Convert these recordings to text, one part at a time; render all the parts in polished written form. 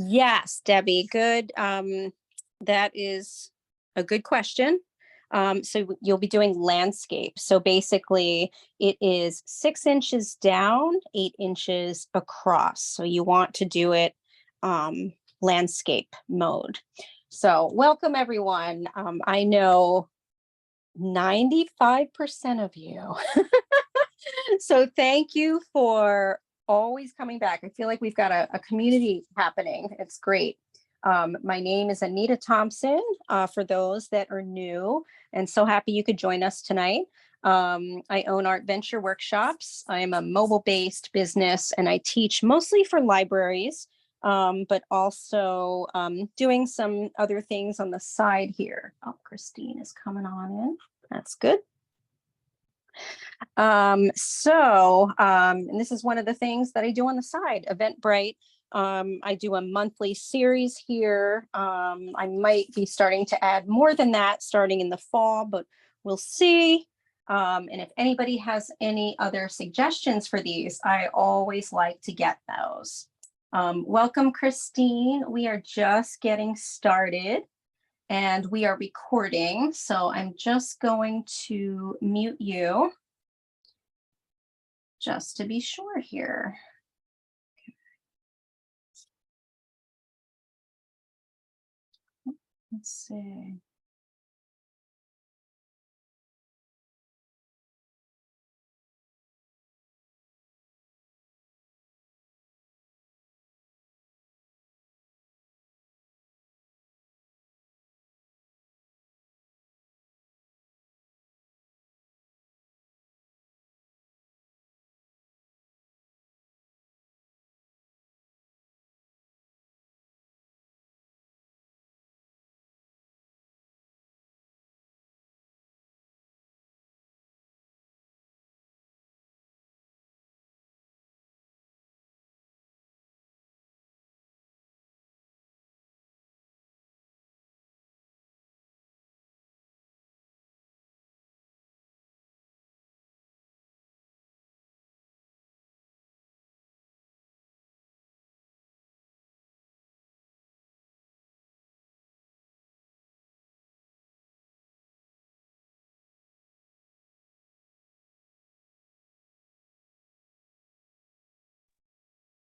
Yes, Debbie, good. That is a good question. So you'll be doing landscape. So basically it is 6 inches down, 8 inches across. So you want to do it landscape mode. So welcome everyone. I know 95% of you. So thank you for always coming back. I feel like we've got a community happening. It's great. My name is Anita Thompson, for those that are new, and so happy you could join us tonight. I own Art Venture Workshops. I am a mobile-based business, and I teach mostly for libraries, but also doing some other things on the side here. Oh, Christine is coming on in. That's good. And this is one of the things that I do on the side, Eventbrite. I do a monthly series here. I might be starting to add more than that starting in the fall, but we'll see. And if anybody has any other suggestions for these, I always like to get those. Welcome, Christine. We are just getting started and we are recording. So I'm just going to mute you just to be sure here. Let's see.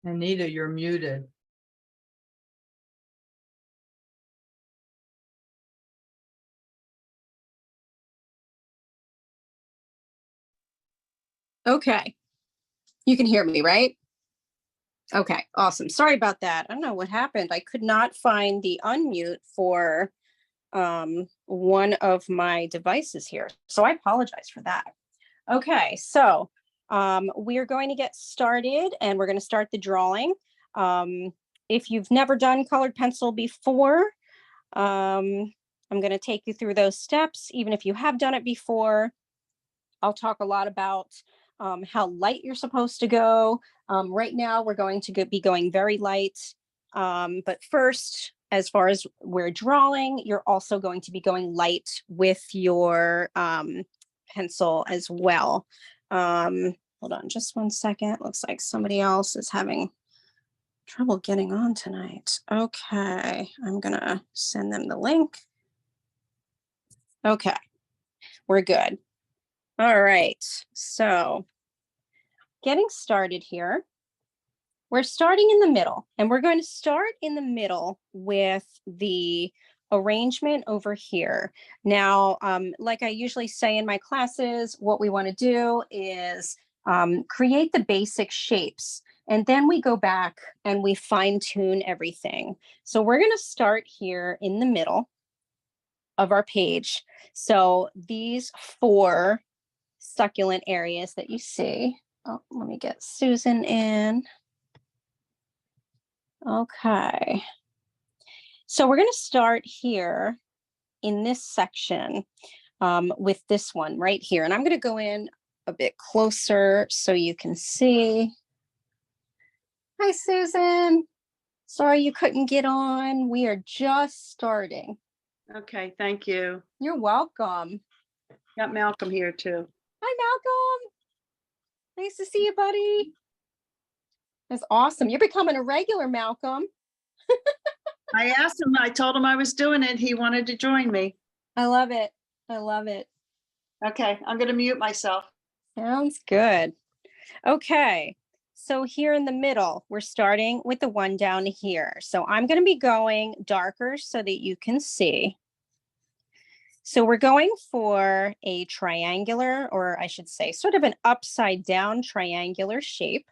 Anita, you're muted. Okay. You can hear me, right? Okay, awesome. Sorry about that. I don't know what happened. I could not find the unmute for one of my devices here. So I apologize for that. Okay, so we're going to get started and we're going to start the drawing. If you've never done colored pencil before, I'm going to take you through those steps. Even if you have done it before, I'll talk a lot about how light you're supposed to go. Right now, we're going to be going very light. But first, as far as we're drawing, you're also going to be going light with your pencil as well. Hold on just one second. Looks like somebody else is having trouble getting on tonight. Okay, I'm gonna send them the link. Okay, we're good. All right, so getting started here. We're starting in the middle, and we're going to start in the middle with the arrangement over here. Now, like I usually say in my classes, what we want to do is create the basic shapes, and then we go back and we fine tune everything. So we're going to start here in the middle of our page. So these 4 succulent areas that you see. Oh, let me get Susan in. Okay. So we're going to start here in this section with this one right here. And I'm going to go in a bit closer so you can see. Hi, Susan. Sorry you couldn't get on. We are just starting. Okay, thank you. You're welcome. Got Malcolm here too. Hi, Malcolm. Nice to see you, buddy. That's awesome. You're becoming a regular, Malcolm. I asked him, I told him I was doing it. He wanted to join me. I love it. I love it. Okay, I'm going to mute myself. Sounds good. Okay. So here in the middle, we're starting with the one down here. So I'm going to be going darker so that you can see. So we're going for a triangular, or I should say sort of an upside down triangular shape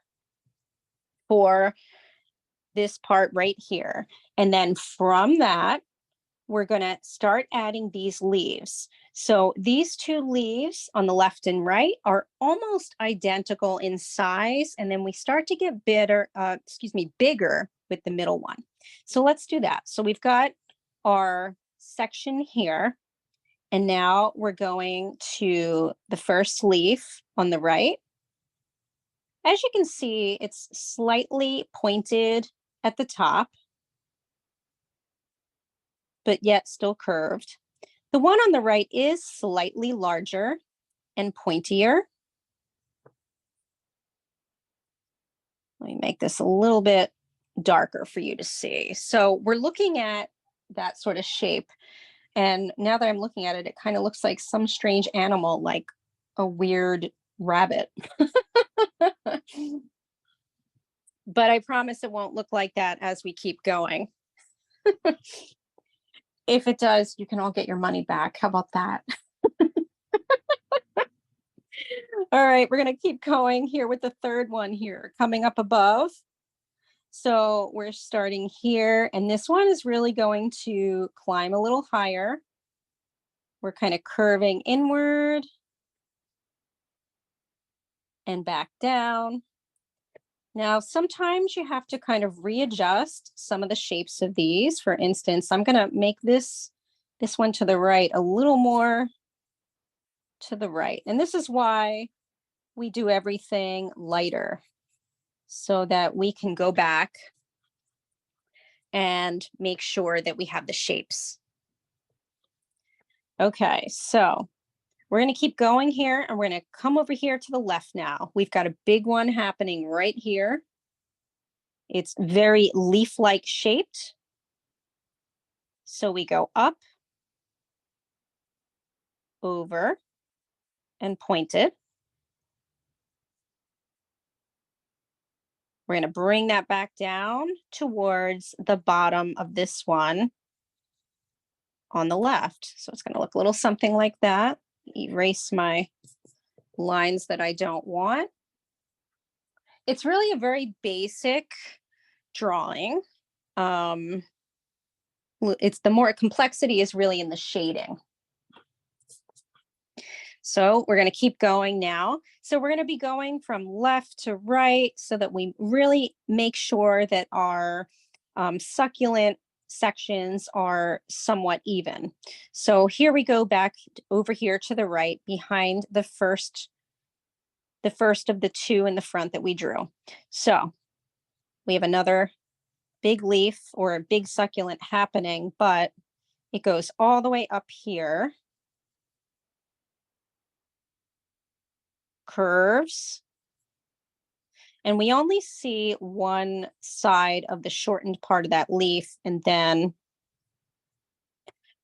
for this part right here. And then from that, we're going to start adding these leaves. So these two leaves on the left and right are almost identical in size. And then we start to get bigger with the middle one. So let's do that. So we've got our section here. And now we're going to the first leaf on the right. As you can see, it's slightly pointed at the top, but yet still curved. The one on the right is slightly larger and pointier. Let me make this a little bit darker for you to see. So we're looking at that sort of shape. And now that I'm looking at it, it kind of looks like some strange animal, like a weird rabbit. But I promise it won't look like that as we keep going. If it does, you can all get your money back. How about that? All right, we're going to keep going here with the third one here coming up above. So we're starting here, and this one is really going to climb a little higher. We're kind of curving inward and back down. Now, sometimes you have to kind of readjust some of the shapes of these. For instance, I'm going to make this one to the right a little more to the right. And this is why we do everything lighter, so that we can go back and make sure that we have the shapes. Okay, so we're going to keep going here, and we're going to come over here to the left now. We've got a big one happening right here. It's very leaf-like shaped. So we go up, over, and pointed. We're going to bring that back down towards the bottom of this one on the left. So it's going to look a little something like that. Erase my lines that I don't want. It's really a very basic drawing. It's the more complexity is really in the shading. So we're going to keep going now. So we're going to be going from left to right so that we really make sure that our succulent sections are somewhat even. So here we go back over here to the right behind the first of the two in the front that we drew. So we have another big leaf or a big succulent happening, but it goes all the way up here, curves, and we only see one side of the shortened part of that leaf, and then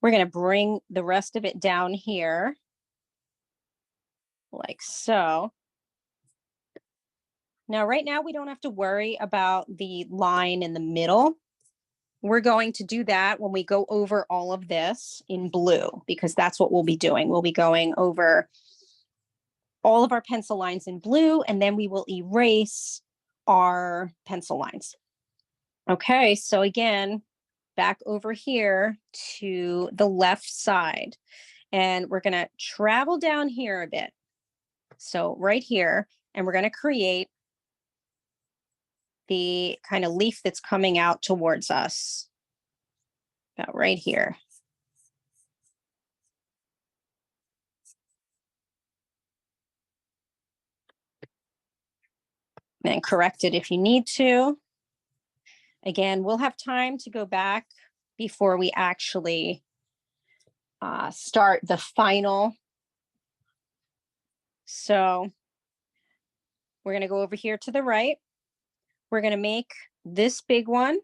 we're going to bring the rest of it down here like so. Now, right now, we don't have to worry about the line in the middle. We're going to do that when we go over all of this in blue, because that's what we'll be doing. We'll be going over all of our pencil lines in blue, and then we will erase our pencil lines. Okay, so again, back over here to the left side, and we're going to travel down here a bit. So right here, and we're going to create the kind of leaf that's coming out towards us about right here. And correct it if you need to. Again, we'll have time to go back before we actually start the final. So we're going to go over here to the right. We're going to make this big one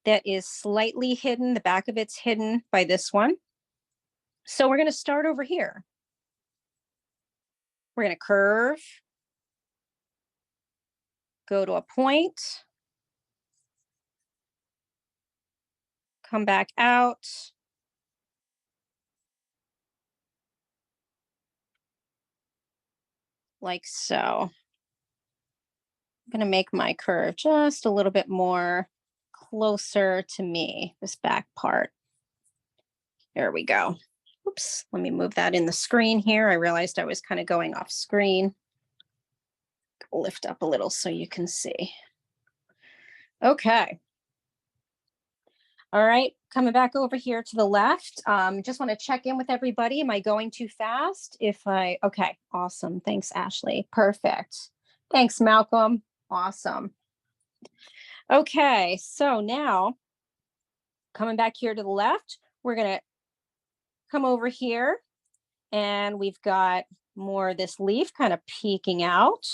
that is slightly hidden. The back of it's hidden by this one. So we're going to start over here. We're going to curve, go to a point, come back out, like so. I'm going to make my curve just a little bit more closer to me, this back part. There we go. Oops, let me move that in the screen here. I realized I was kind of going off screen. Lift up a little so you can see. Okay. All right, coming back over here to the left. Just want to check in with everybody. Am I going too fast? Okay, awesome. Thanks, Ashley. Perfect. Thanks, Malcolm. Awesome. Okay, so now coming back here to the left, we're going to come over here and we've got more of this leaf kind of peeking out.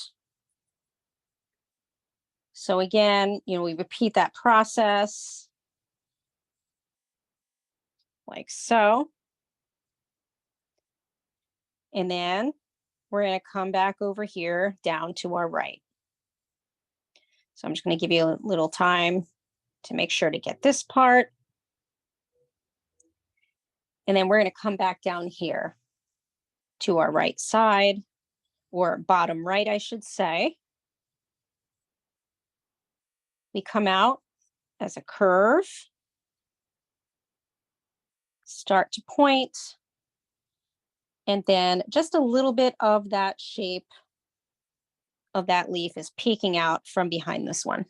So again, we repeat that process like so. And then we're going to come back over here down to our right. So I'm just going to give you a little time to make sure to get this part. And then we're going to come back down here to our right side, or bottom right, I should say. We come out as a curve, start to point, and then just a little bit of that shape of that leaf is peeking out from behind this one.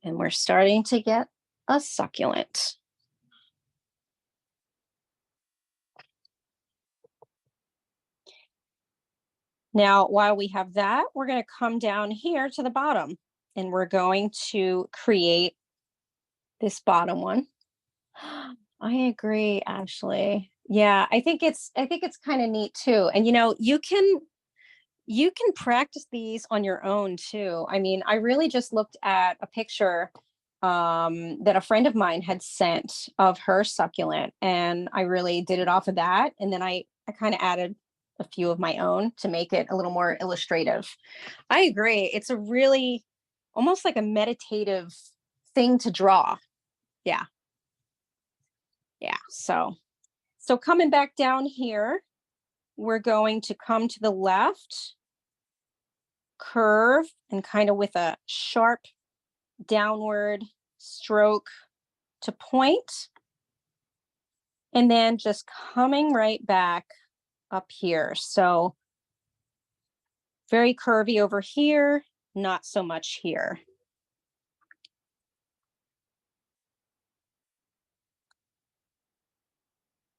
And we're starting to get a succulent. Now, while we have that, we're going to come down here to the bottom and we're going to create this bottom one. I agree, Ashley. Yeah, I think it's kind of neat too. And you can practice these on your own too. I mean, I really just looked at a picture that a friend of mine had sent of her succulent, and I really did it off of that. And then I kind of added a few of my own to make it a little more illustrative. I agree. It's a really almost like a meditative thing to draw. Yeah. Yeah. So coming back down here, we're going to come to the left, curve, and kind of with a sharp downward stroke to point, and then just coming right back up here. So very curvy over here, not so much here.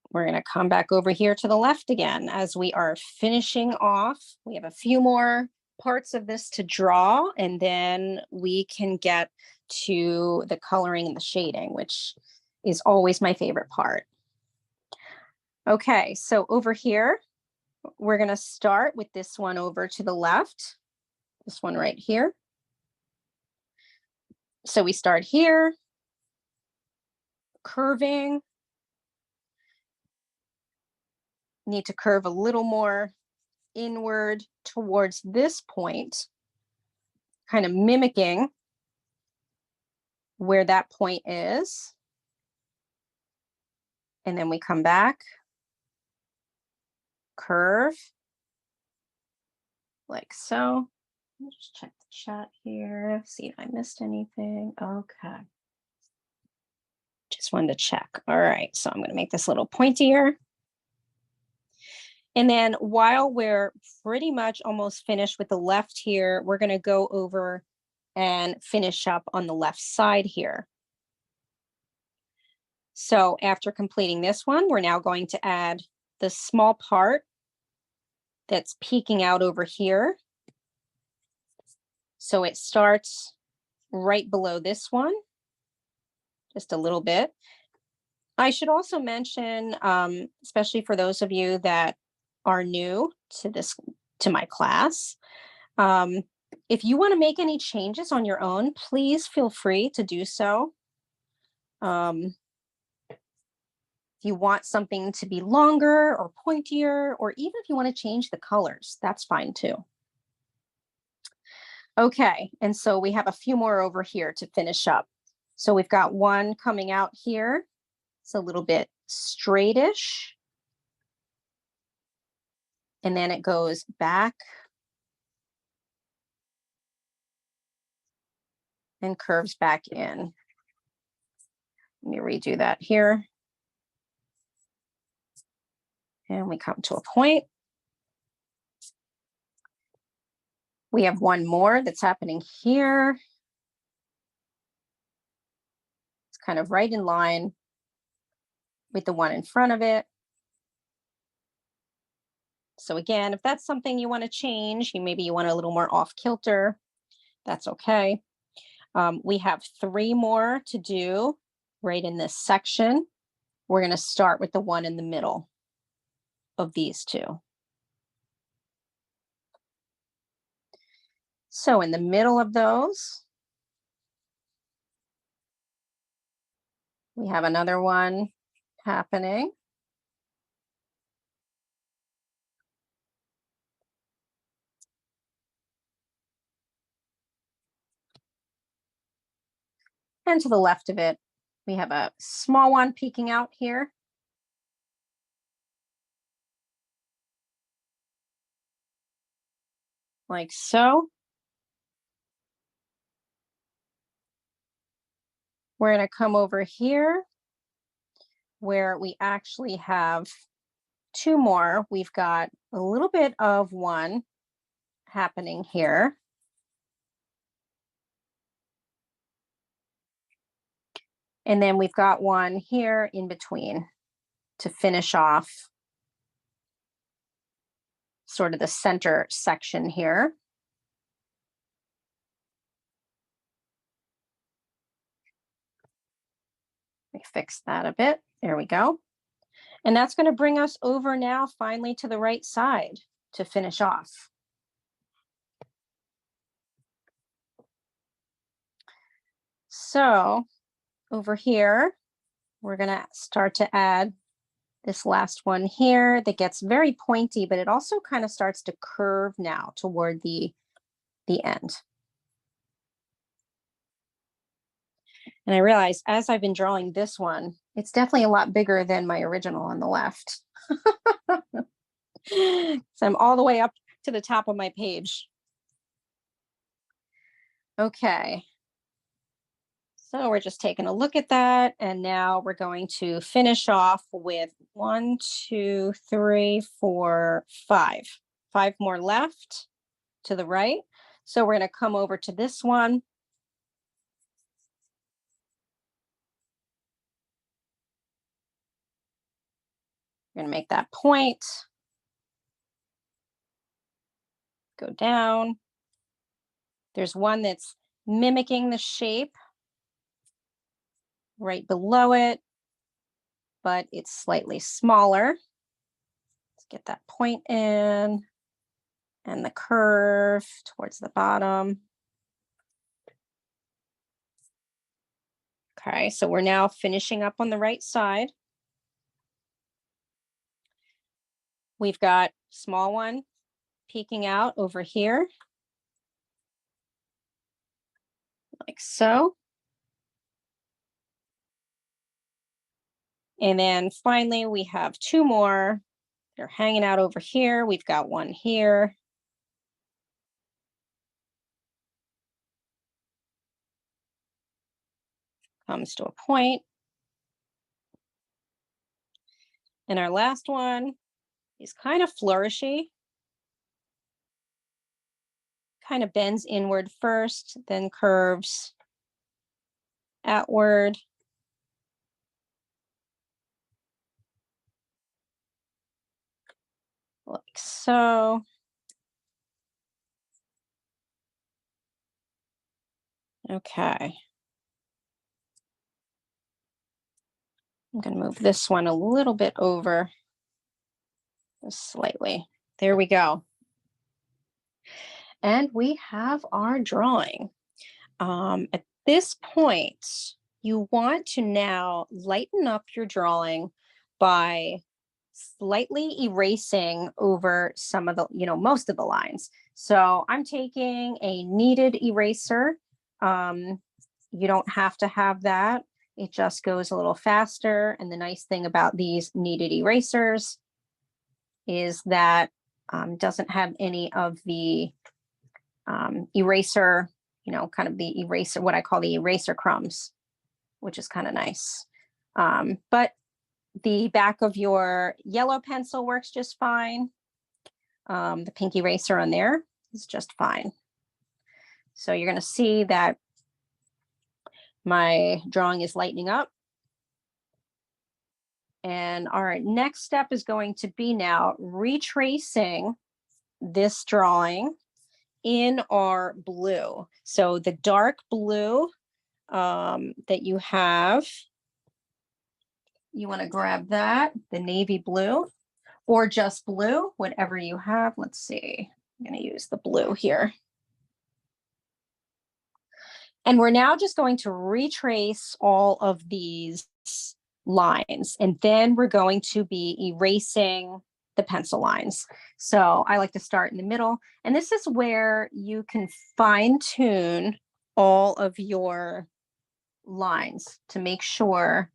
We're going to come back over here to the left again as we are finishing off. We have a few more parts of this to draw, and then we can get to the coloring and the shading, which is always my favorite part. Okay, so over here, we're going to start with this one over to the left, this one right here. So we start here, curving. Need to curve a little more inward towards this point, kind of mimicking where that point is. And then we come back, curve, like so. Let me just check the chat here, see if I missed anything. Okay. Just wanted to check. All right, so I'm going to make this a little pointier. And then while we're pretty much almost finished with the left here, we're going to go over and finish up on the left side here. So after completing this one, we're now going to add the small part that's peeking out over here. So it starts right below this one, just a little bit. I should also mention, especially for those of you that are new to my class, If you want to make any changes on your own, please feel free to do so. If you want something to be longer or pointier, or even if you want to change the colors, that's fine too. Okay, and so we have a few more over here to finish up. So we've got one coming out here. It's a little bit straightish. And then it goes back and curves back in. Let me redo that here. And we come to a point. We have one more that's happening here. It's kind of right in line with the one in front of it. So again, if that's something you want to change, maybe you want a little more off kilter, that's okay. We have 3 more to do right in this section. We're going to start with the one in the middle of these 2. So in the middle of those, we have another one happening. And to the left of it, we have a small one peeking out here. Like so. We're going to come over here where we actually have 2 more. We've got a little bit of one happening here. And then we've got one here in between to finish off sort of the center section here. Let me fix that a bit. There we go. And that's going to bring us over now finally to the right side to finish off. So over here, we're going to start to add this last one here that gets very pointy, but it also kind of starts to curve now toward the end. And I realized as I've been drawing this one, it's definitely a lot bigger than my original on the left. So I'm all the way up to the top of my page. Okay. So we're just taking a look at that. And now we're going to finish off with 1, 2, 3, 4, 5. 5 more left to the right. So we're going to come over to this one. We're going to make that point. Go down. There's one that's mimicking the shape right below it, but it's slightly smaller. Let's get that point in and the curve towards the bottom. Okay, so we're now finishing up on the right side. We've got small one peeking out over here, like so. And then finally, we have 2 more. They're hanging out over here. We've got one here. Comes to a point. And our last one is kind of flourishy. Kind of bends inward first, then curves outward. Like so. Okay. I'm going to move this one a little bit over just slightly. There we go. And we have our drawing. At this point, you want to now lighten up your drawing by slightly erasing over some of the, most of the lines. So I'm taking a kneaded eraser. You don't have to have that. It just goes a little faster. And the nice thing about these kneaded erasers is that doesn't have any of the eraser, kind of the eraser, what I call the eraser crumbs, which is kind of nice. But the back of your yellow pencil works just fine. The pink eraser on there is just fine. So you're going to see that my drawing is lightening up. And our next step is going to be now retracing this drawing in our blue. So the dark blue that you have, you want to grab that, the navy blue, or just blue, whatever you have. Let's see, I'm going to use the blue here. And we're now just going to retrace all of these lines, and then we're going to be erasing the pencil lines. So I like to start in the middle, and this is where you can fine tune all of your lines to make sure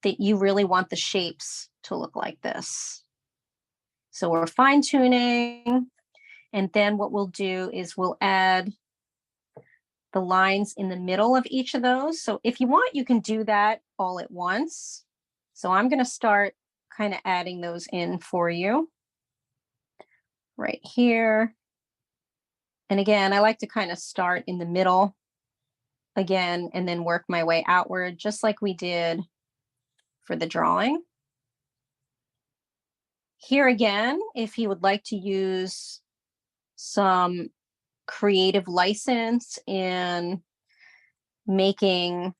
that you really want the shapes to look like this. So we're fine tuning, and then what we'll do is we'll add the lines in the middle of each of those. So if you want, you can do that all at once. So I'm going to start kind of adding those in for you right here. And again, I like to kind of start in the middle again, and then work my way outward, just like we did for the drawing. Here again, if you would like to use some creative license in making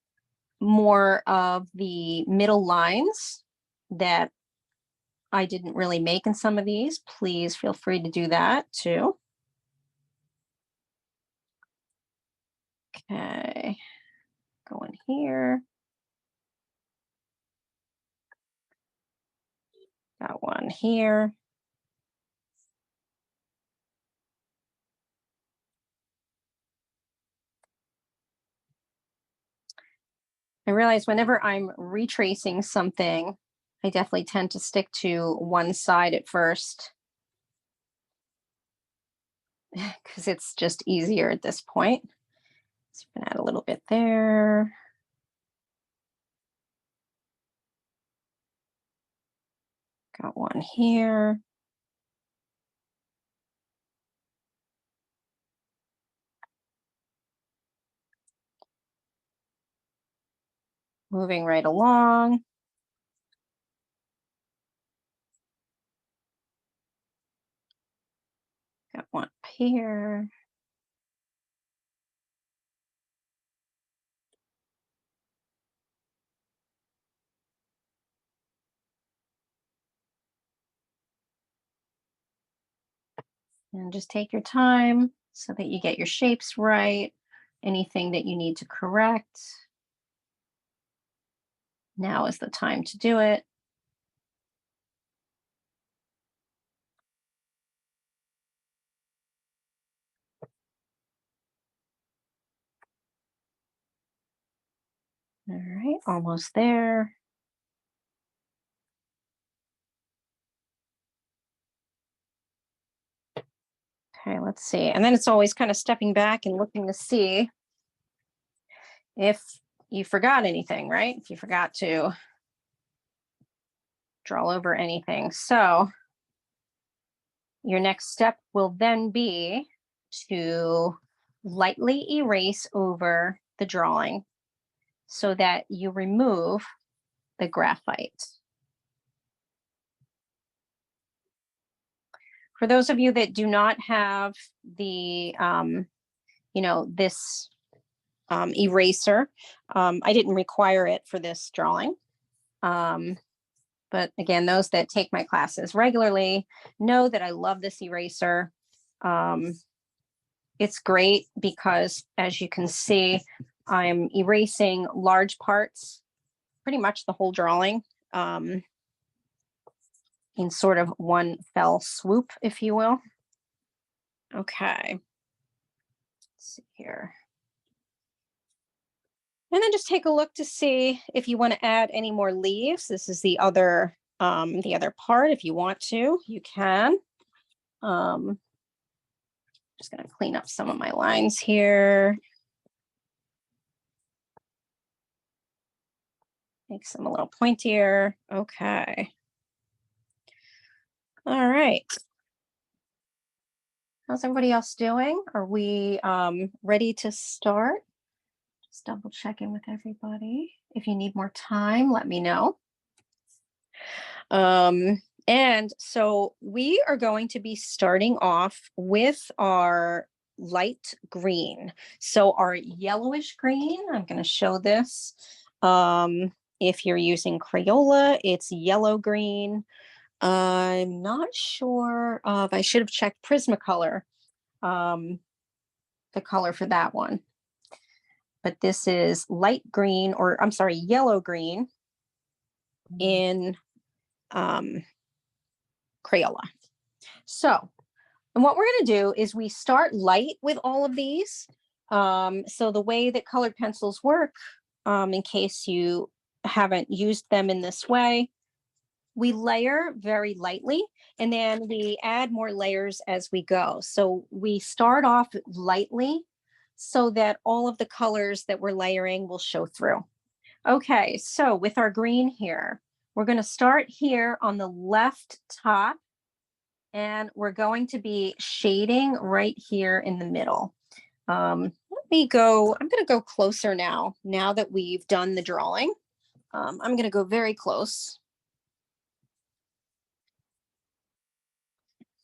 more of the middle lines that I didn't really make in some of these, please feel free to do that too. Okay, go in here. Got one here. I realize whenever I'm retracing something, I definitely tend to stick to one side at first because it's just easier at this point. So you can add a little bit there. Got one here. Moving right along. Got one up here. And just take your time so that you get your shapes right. Anything that you need to correct, now is the time to do it. All right, almost there. Okay, let's see. And then it's always kind of stepping back and looking to see if you forgot anything, right? If you forgot to draw over anything. So your next step will then be to lightly erase over the drawing so that you remove the graphite. For those of you that do not have the, this eraser, I didn't require it for this drawing. But again, those that take my classes regularly know that I love this eraser. it's great because, as you can see, I'm erasing large parts, pretty much the whole drawing, in sort of one fell swoop, if you will. Okay. Let's see here. And then just take a look to see if you want to add any more leaves. This is the other part. If you want to, you can. Just going to clean up some of my lines here. Make some a little pointier. Okay. All right. How's everybody else doing? Are we ready to start? Just double checking with everybody. If you need more time, let me know. And so we are going to be starting off with our light green. So our yellowish green, I'm going to show this. If you're using Crayola, it's yellow green. I'm not sure if I should have checked Prismacolor, the color for that one. But this is light green, or I'm sorry, yellow green in Crayola. So, and what we're going to do is we start light with all of these. So the way that colored pencils work, in case you haven't used them in this way, we layer very lightly, and then we add more layers as we go. So we start off lightly so that all of the colors that we're layering will show through. Okay, so with our green here, we're going to start here on the left top, and we're going to be shading right here in the middle. I'm going to go closer now that we've done the drawing. I'm going to go very close.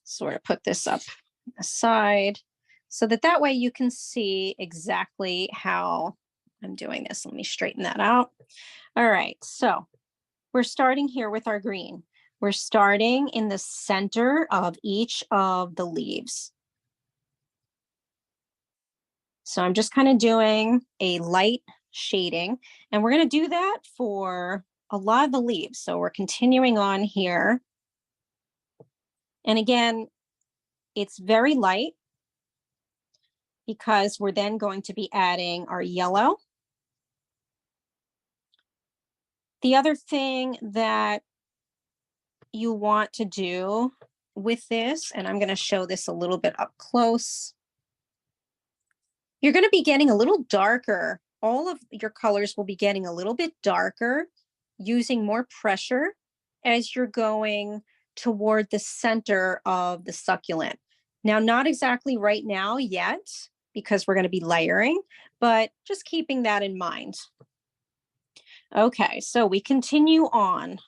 Sort of put this up aside so that way you can see exactly how I'm doing this. Let me straighten that out. All right, so we're starting here with our green. We're starting in the center of each of the leaves. So I'm just kind of doing a light shading, and we're going to do that for a lot of the leaves. So we're continuing on here. And again, it's very light because we're then going to be adding our yellow. The other thing that you want to do with this, and I'm going to show this a little bit up close, you're going to be getting a little darker. All of your colors will be getting a little bit darker, using more pressure as you're going toward the center of the succulent. Now, not exactly right now yet, because we're going to be layering, but just keeping that in mind. Okay, so we continue on.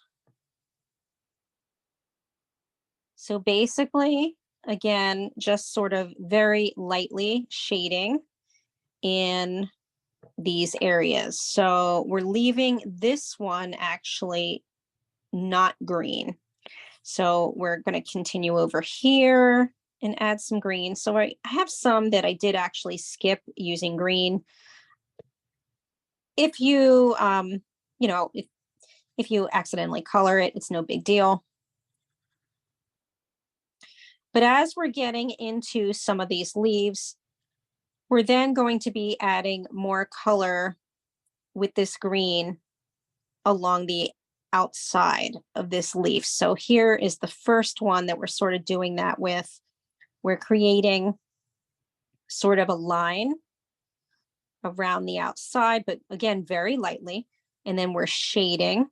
So basically, again, just sort of very lightly shading in these areas. So we're leaving this one actually not green. So we're going to continue over here and add some green. So I have some that I did actually skip using green. If you, if you accidentally color it, it's no big deal. But as we're getting into some of these leaves, we're then going to be adding more color with this green along the outside of this leaf. So here is the first one that we're sort of doing that with. We're creating sort of a line around the outside, but again, very lightly. And then we're shading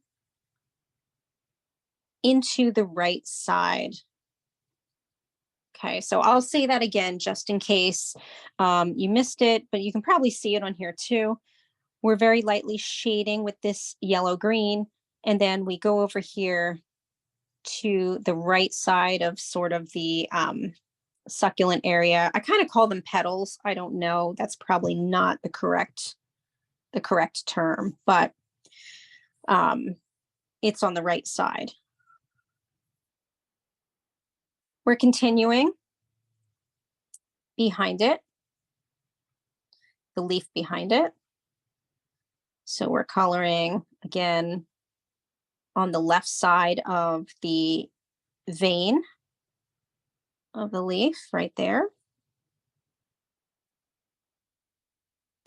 into the right side. Okay, so I'll say that again, just in case you missed it, but you can probably see it on here too. We're very lightly shading with this yellow green, and then we go over here to the right side of sort of the succulent area. I kind of call them petals. I don't know. That's probably not the correct term, but it's on the right side. We're continuing behind it. the leaf behind it. So we're coloring again on the left side of the vein of the leaf right there.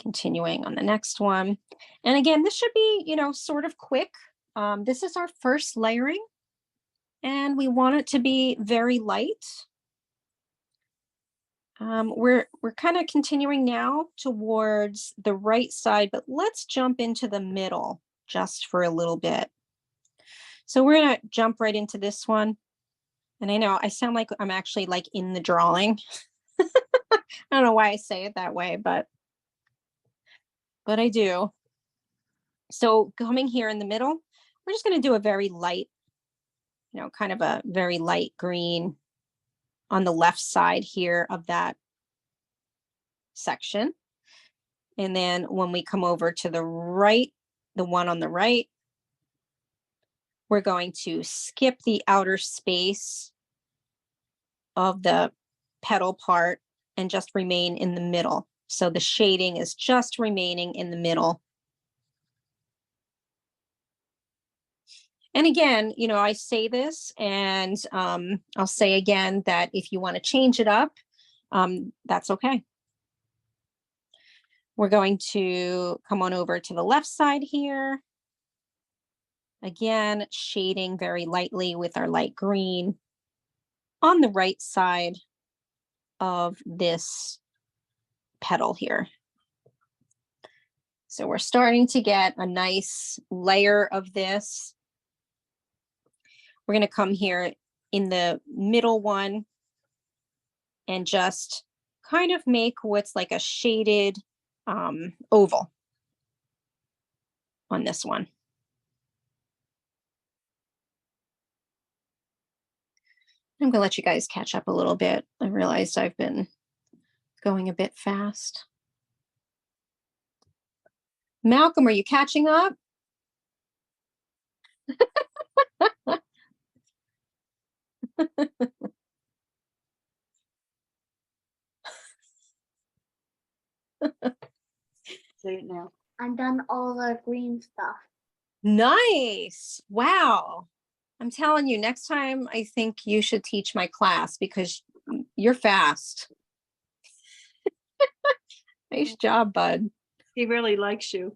Continuing on the next one. And again, this should be, sort of quick. This is our first layering, and we want it to be very light. We're kind of continuing now towards the right side, but let's jump into the middle just for a little bit. So we're going to jump right into this one. And I know I sound like I'm actually like in the drawing. I don't know why I say it that way, but I do. So coming here in the middle, we're just going to do a very light, kind of a very light green on the left side here of that section. And then when we come over to the right, the one on the right, we're going to skip the outer space of the petal part and just remain in the middle. So the shading is just remaining in the middle. And again, I say this, and I'll say again that if you want to change it up, that's okay. We're going to come on over to the left side here. Again, shading very lightly with our light green on the right side of this petal here. So we're starting to get a nice layer of this. We're going to come here in the middle one and just kind of make what's like a shaded oval on this one. I'm going to let you guys catch up a little bit. I realized I've been going a bit fast. Malcolm, are you catching up? Say it now. I've done all the green stuff. Nice. Wow. I'm telling you, next time I think you should teach my class because you're fast. Nice job, bud. He really likes you.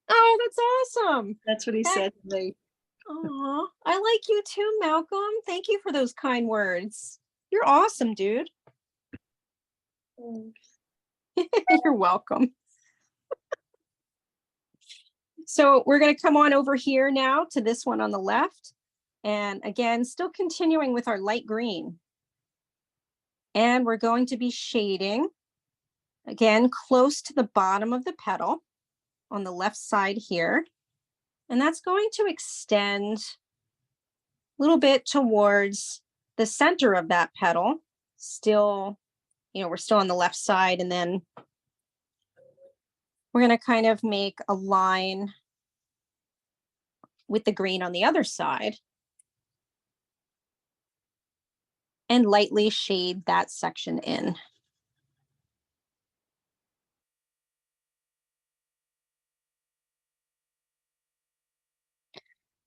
Oh, that's awesome. That's what he That- said to me. Aw, I like you too, Malcolm. Thank you for those kind words. You're awesome, dude. You're welcome. So we're going to come on over here now to this one on the left. And again, still continuing with our light green. And we're going to be shading, again, close to the bottom of the petal on the left side here. And that's going to extend a little bit towards the center of that petal. Still, we're still on the left side, and then we're going to kind of make a line with the green on the other side and lightly shade that section in.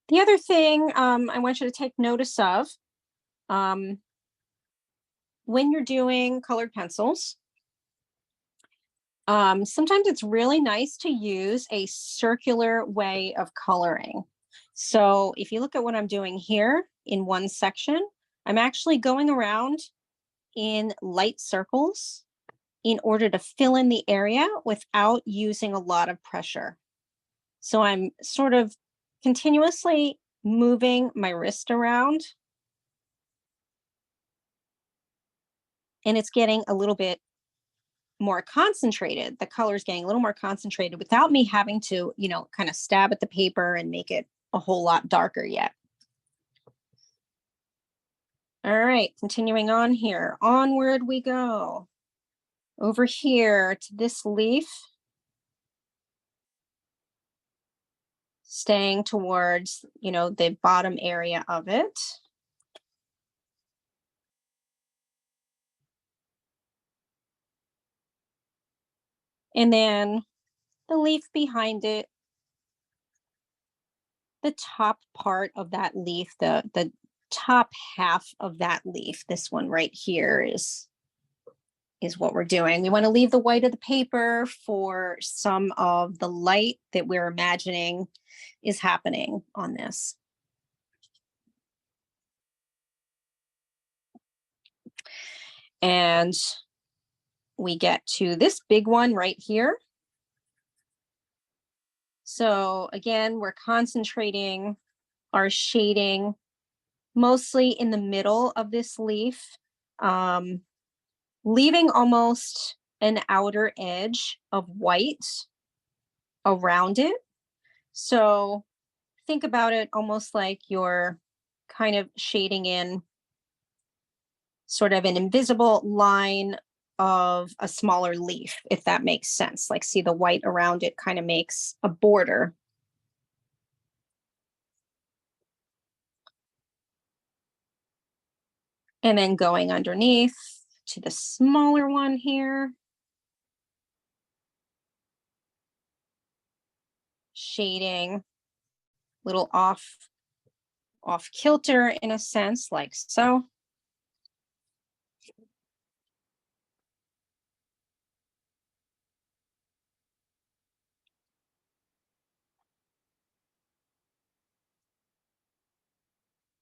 The other thing I want you to take notice of, when you're doing colored pencils, sometimes it's really nice to use a circular way of coloring. So if you look at what I'm doing here in one section, I'm actually going around in light circles in order to fill in the area without using a lot of pressure. So I'm sort of continuously moving my wrist around, and it's getting a little bit more concentrated. The color is getting a little more concentrated without me having to, kind of stab at the paper and make it a whole lot darker yet. All right, continuing on here. Onward we go. Over here to this leaf. Staying towards, the bottom area of it. And then the leaf behind it, the top part of that leaf, the top half of that leaf, this one right here is what we're doing. We want to leave the white of the paper for some of the light that we're imagining is happening on this. And we get to this big one right here. So again, we're concentrating our shading mostly in the middle of this leaf, leaving almost an outer edge of white around it. So think about it almost like you're kind of shading in sort of an invisible line of a smaller leaf, if that makes sense. Like, see, the white around it kind of makes a border. And then going underneath to the smaller one here. Shading, little off kilter in a sense, like so.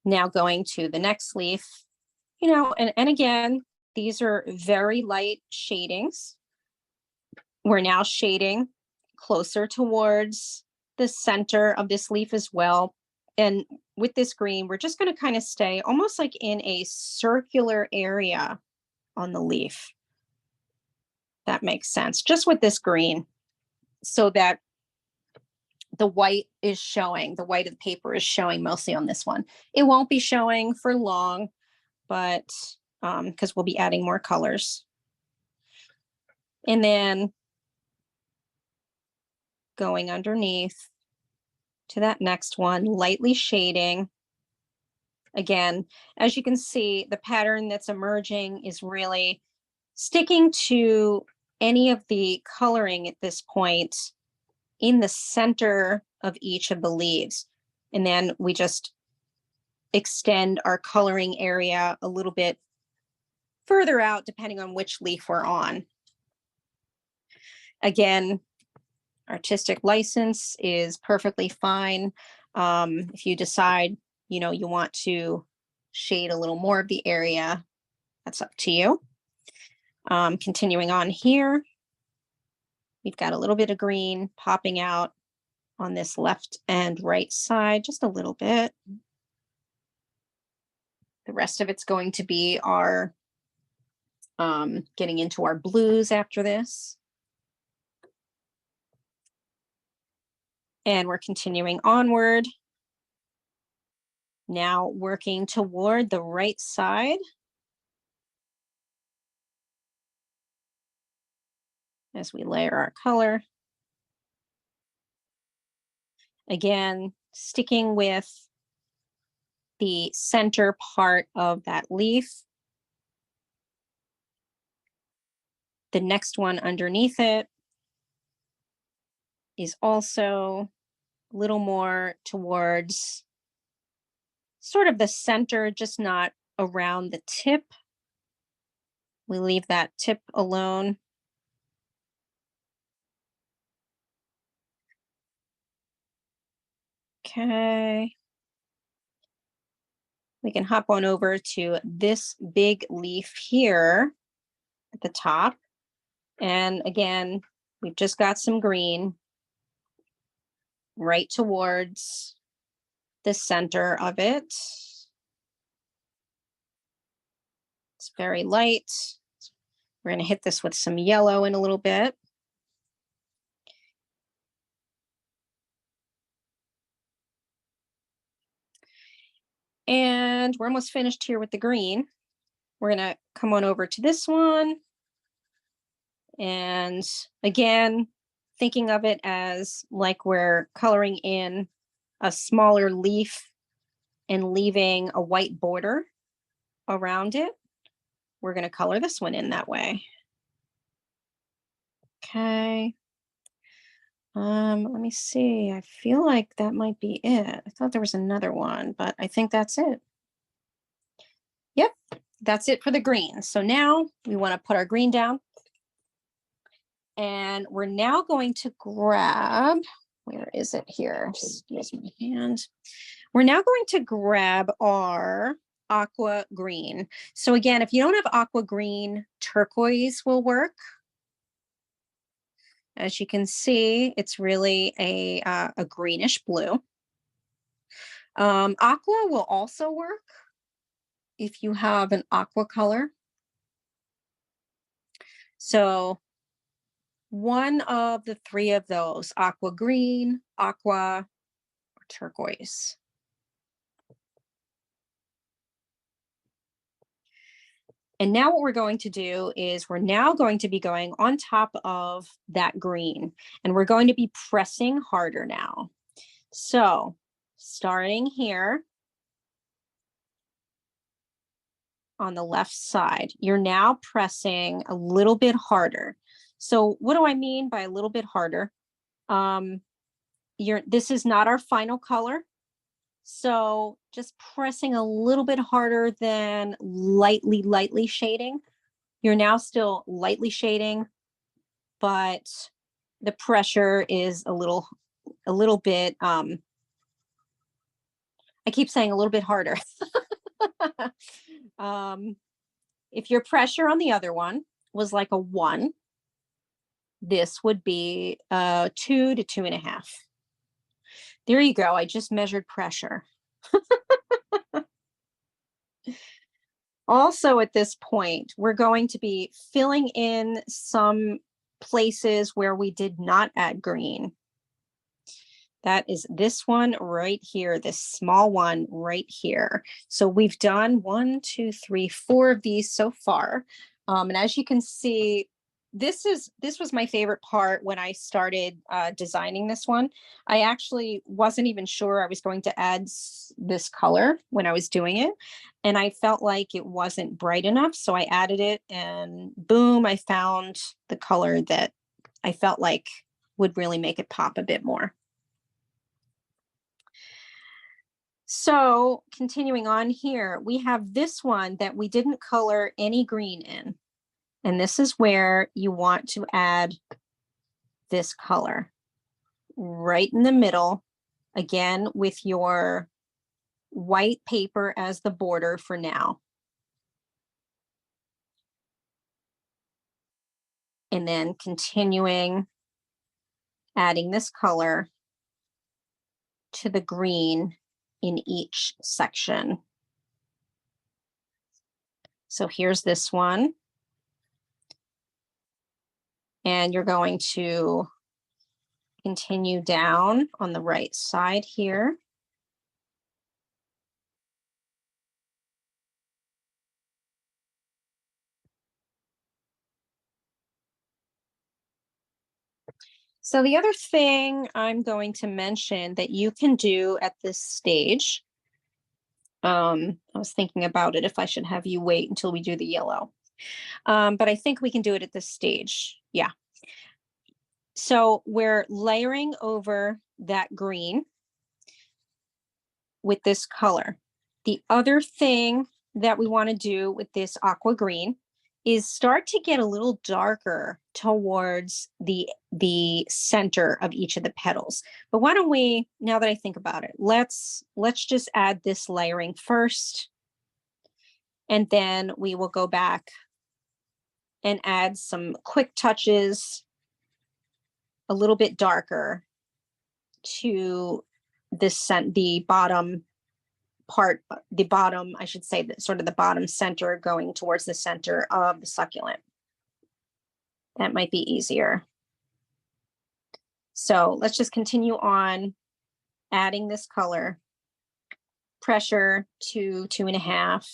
Now going to the next leaf, you know, and again, these are very light shadings. We're now shading closer towards the center of this leaf as well. And with this green, we're just going to kind of stay almost like in a circular area on the leaf. That makes sense. Just with this green, so that the white is showing, the white of the paper is showing mostly on this one. It won't be showing for long, but because we'll be adding more colors. And then going underneath to that next one, lightly shading. Again, as you can see, the pattern that's emerging is really sticking to any of the coloring at this point in the center of each of the leaves. And then we just extend our coloring area a little bit further out, depending on which leaf we're on. Again, artistic license is perfectly fine. If you decide, you know, you want to shade a little more of the area, that's up to you. Continuing on here, we've got a little bit of green popping out on this left and right side, just a little bit. The rest of it's going to be our getting into our blues after this. And we're continuing onward. Now working toward the right side. As we layer our color. Again, sticking with the center part of that leaf. The next one underneath it is also a little more towards sort of the center, just not around the tip. We leave that tip alone. Okay. We can hop on over to this big leaf here at the top. And again, we've just got some green right towards the center of it. It's very light. We're going to hit this with some yellow in a little bit. And we're almost finished here with the green. We're going to come on over to this one. And again, thinking of it as like we're coloring in a smaller leaf and leaving a white border around it. We're going to color this one in that way. Okay. Let me see. I feel like that might be it. I thought there was another one, but I think that's it. Yep, that's it for the green. So now we want to put our green down. And we're now going to grab, where is it here? Just use my hand. We're now going to grab our aqua green. So again, if you don't have aqua green, turquoise will work. As you can see, it's really a greenish blue. Aqua will also work if you have an aqua color. So one of the three of those, aqua green, aqua, or turquoise. And now what we're going to do is we're now going to be going on top of that green, and we're going to be pressing harder now. So starting here on the left side, you're now pressing a little bit harder. So what do I mean by a little bit harder? This is not our final color. So just pressing a little bit harder than lightly shading. You're now still lightly shading, but the pressure is a little bit, I keep saying a little bit harder. If your pressure on the other one was like a 1, this would be 2 to 2.5. There you go. I just measured pressure. Also, at this point, we're going to be filling in some places where we did not add green. That is this one right here, this small one right here. So we've done 1, 2, 3, 4 of these so far. And as you can see, this was my favorite part when I started designing this one. I actually wasn't even sure I was going to add this color when I was doing it. And I felt like it wasn't bright enough. So I added it and boom, I found the color that I felt like would really make it pop a bit more. So continuing on here, we have this one that we didn't color any green in. And this is where you want to add this color right in the middle, again, with your white paper as the border for now. And then continuing, adding this color to the green in each section. So here's this one. And you're going to continue down on the right side here. So the other thing I'm going to mention that you can do at this stage, I was thinking about it if I should have you wait until we do the yellow, but I think we can do it at this stage. Yeah. So we're layering over that green with this color. The other thing that we want to do with this aqua green is start to get a little darker towards the center of each of the petals. But why don't we, now that I think about it, let's just add this layering first, and then we will go back and add some quick touches a little bit darker to the bottom part, the bottom, I should say, that sort of the bottom center going towards the center of the succulent. That might be easier. So let's just continue on adding this color. Pressure to 2.5.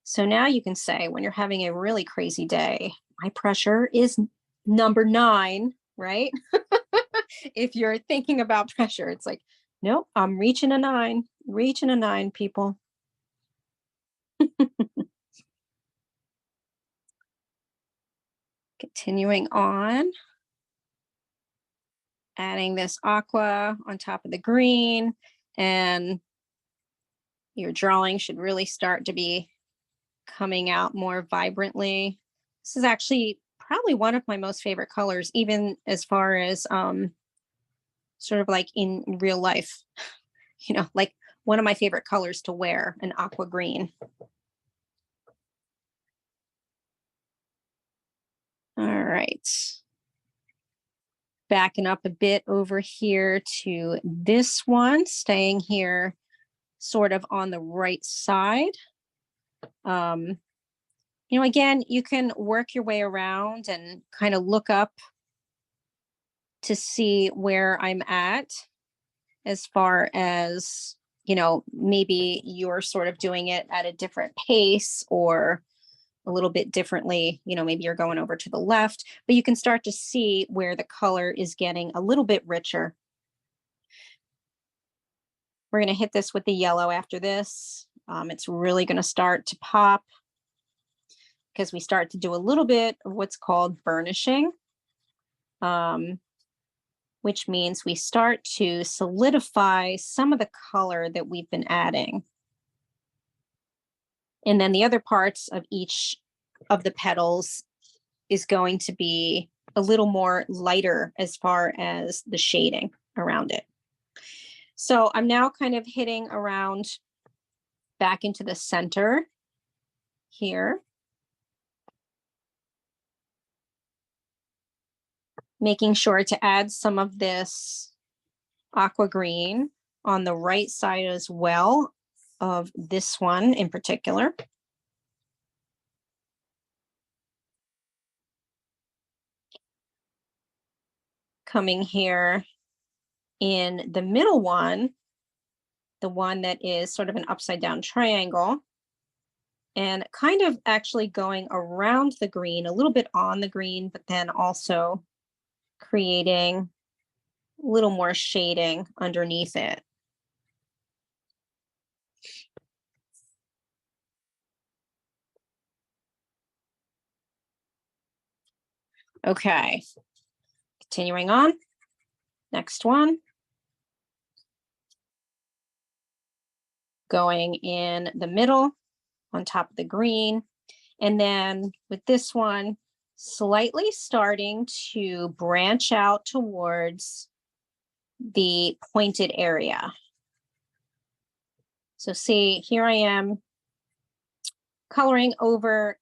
So now you can say, when you're having a really crazy day, my pressure is number 9, right? If you're thinking about pressure, it's like, nope, I'm reaching a 9, people. Continuing on. Adding this aqua on top of the green, and your drawing should really start to be coming out more vibrantly. This is actually probably one of my most favorite colors, even as far as sort of like in real life, like one of my favorite colors to wear, an aqua green. All right. Backing up a bit over here to this one, staying here sort of on the right side. Again, you can work your way around and kind of look up to see where I'm at as far as, maybe you're sort of doing it at a different pace or a little bit differently. Maybe you're going over to the left, but you can start to see where the color is getting a little bit richer. We're going to hit this with the yellow after this. It's really going to start to pop because we start to do a little bit of what's called burnishing, which means we start to solidify some of the color that we've been adding. And then the other parts of each of the petals is going to be a little more lighter as far as the shading around it. So I'm now kind of hitting around back into the center here. Making sure to add some of this aqua green on the right side as well of this one in particular. Coming here in the middle one, the one that is sort of an upside down triangle, and kind of actually going around the green, a little bit on the green, but then also creating a little more shading underneath it. Okay, continuing on. Next one. Going in the middle on top of the green. And then with this one, slightly starting to branch out towards the pointed area. So see, here I am coloring over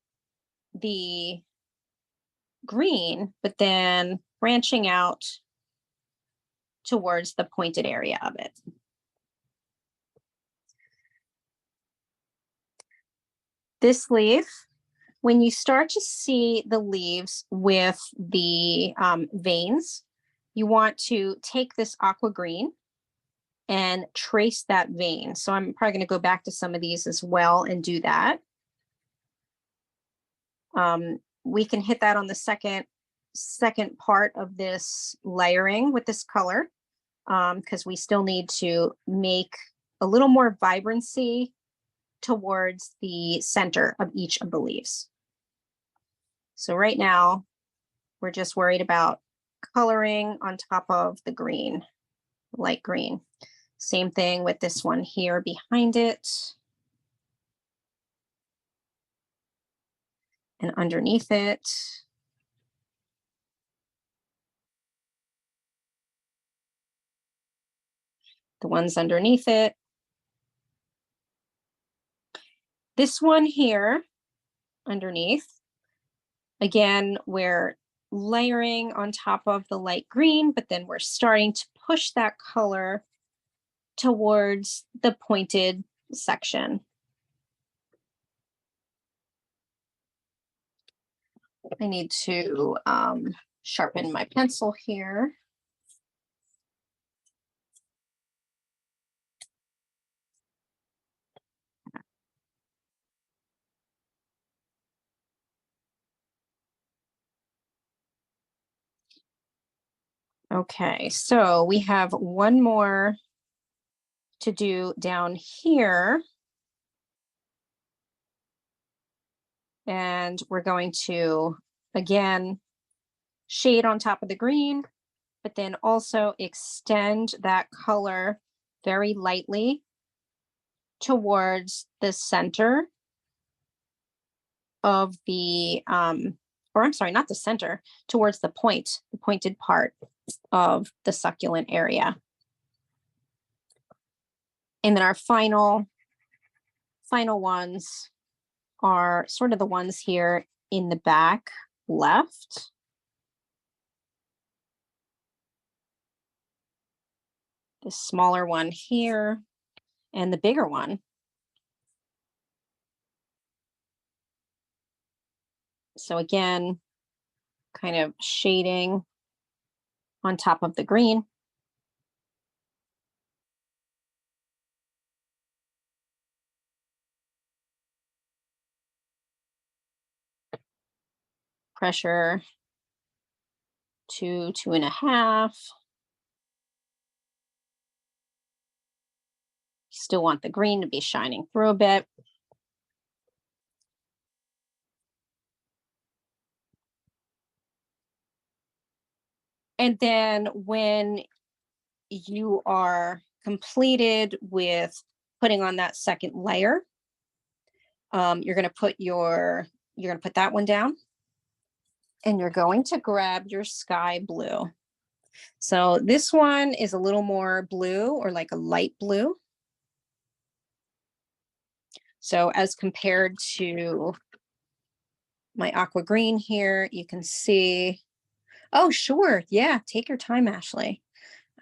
the green, but then branching out towards the pointed area of it. This leaf, when you start to see the leaves with the veins, you want to take this aqua green and trace that vein. So I'm probably going to go back to some of these as well and do that. We can hit that on the second part of this layering with this color, because we still need to make a little more vibrancy towards the center of each of the leaves. So right now, we're just worried about coloring on top of the green, light green. Same thing with this one here behind it. And underneath it. The ones underneath it. This one here underneath, again, we're layering on top of the light green, but then we're starting to push that color towards the pointed section. I need to sharpen my pencil here. Okay, so we have one more to do down here. And we're going to, again, shade on top of the green, but then also extend that color very lightly towards the center of the, or I'm sorry, not the center, towards the pointed part of the succulent area. And then our final ones are sort of the ones here in the back left. The smaller one here and the bigger one. So again, kind of shading on top of the green. Pressure 2, 2.5. Still want the green to be shining through a bit. And then when you are completed with putting on that second layer, you're going to put that one down, and you're going to grab your sky blue. So this one is a little more blue, or like a light blue. So as compared to my aqua green here, you can see, oh, sure. Yeah. Take your time, Ashley.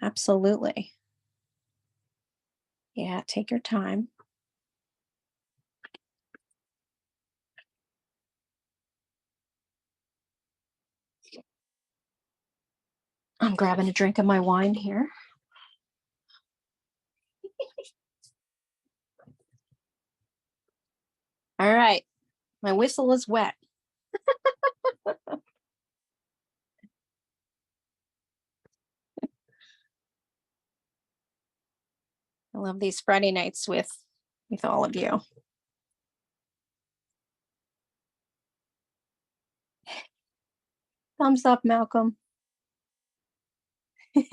Absolutely. Yeah. Take your time. I'm grabbing a drink of my wine here. All right. My whistle is wet. I love these Friday nights with all of you. Thumbs up, Malcolm. Does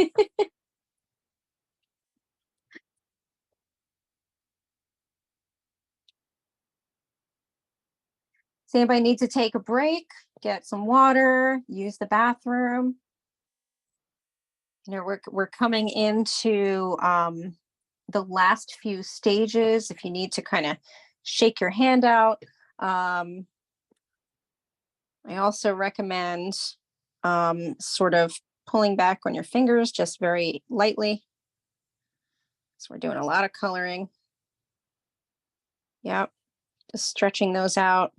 anybody need to take a break, get some water, use the bathroom? You know, we're coming into the last few stages. If you need to kind of shake your hand out, I also recommend sort of pulling back on your fingers just very lightly. So we're doing a lot of coloring. Yep, just stretching those out.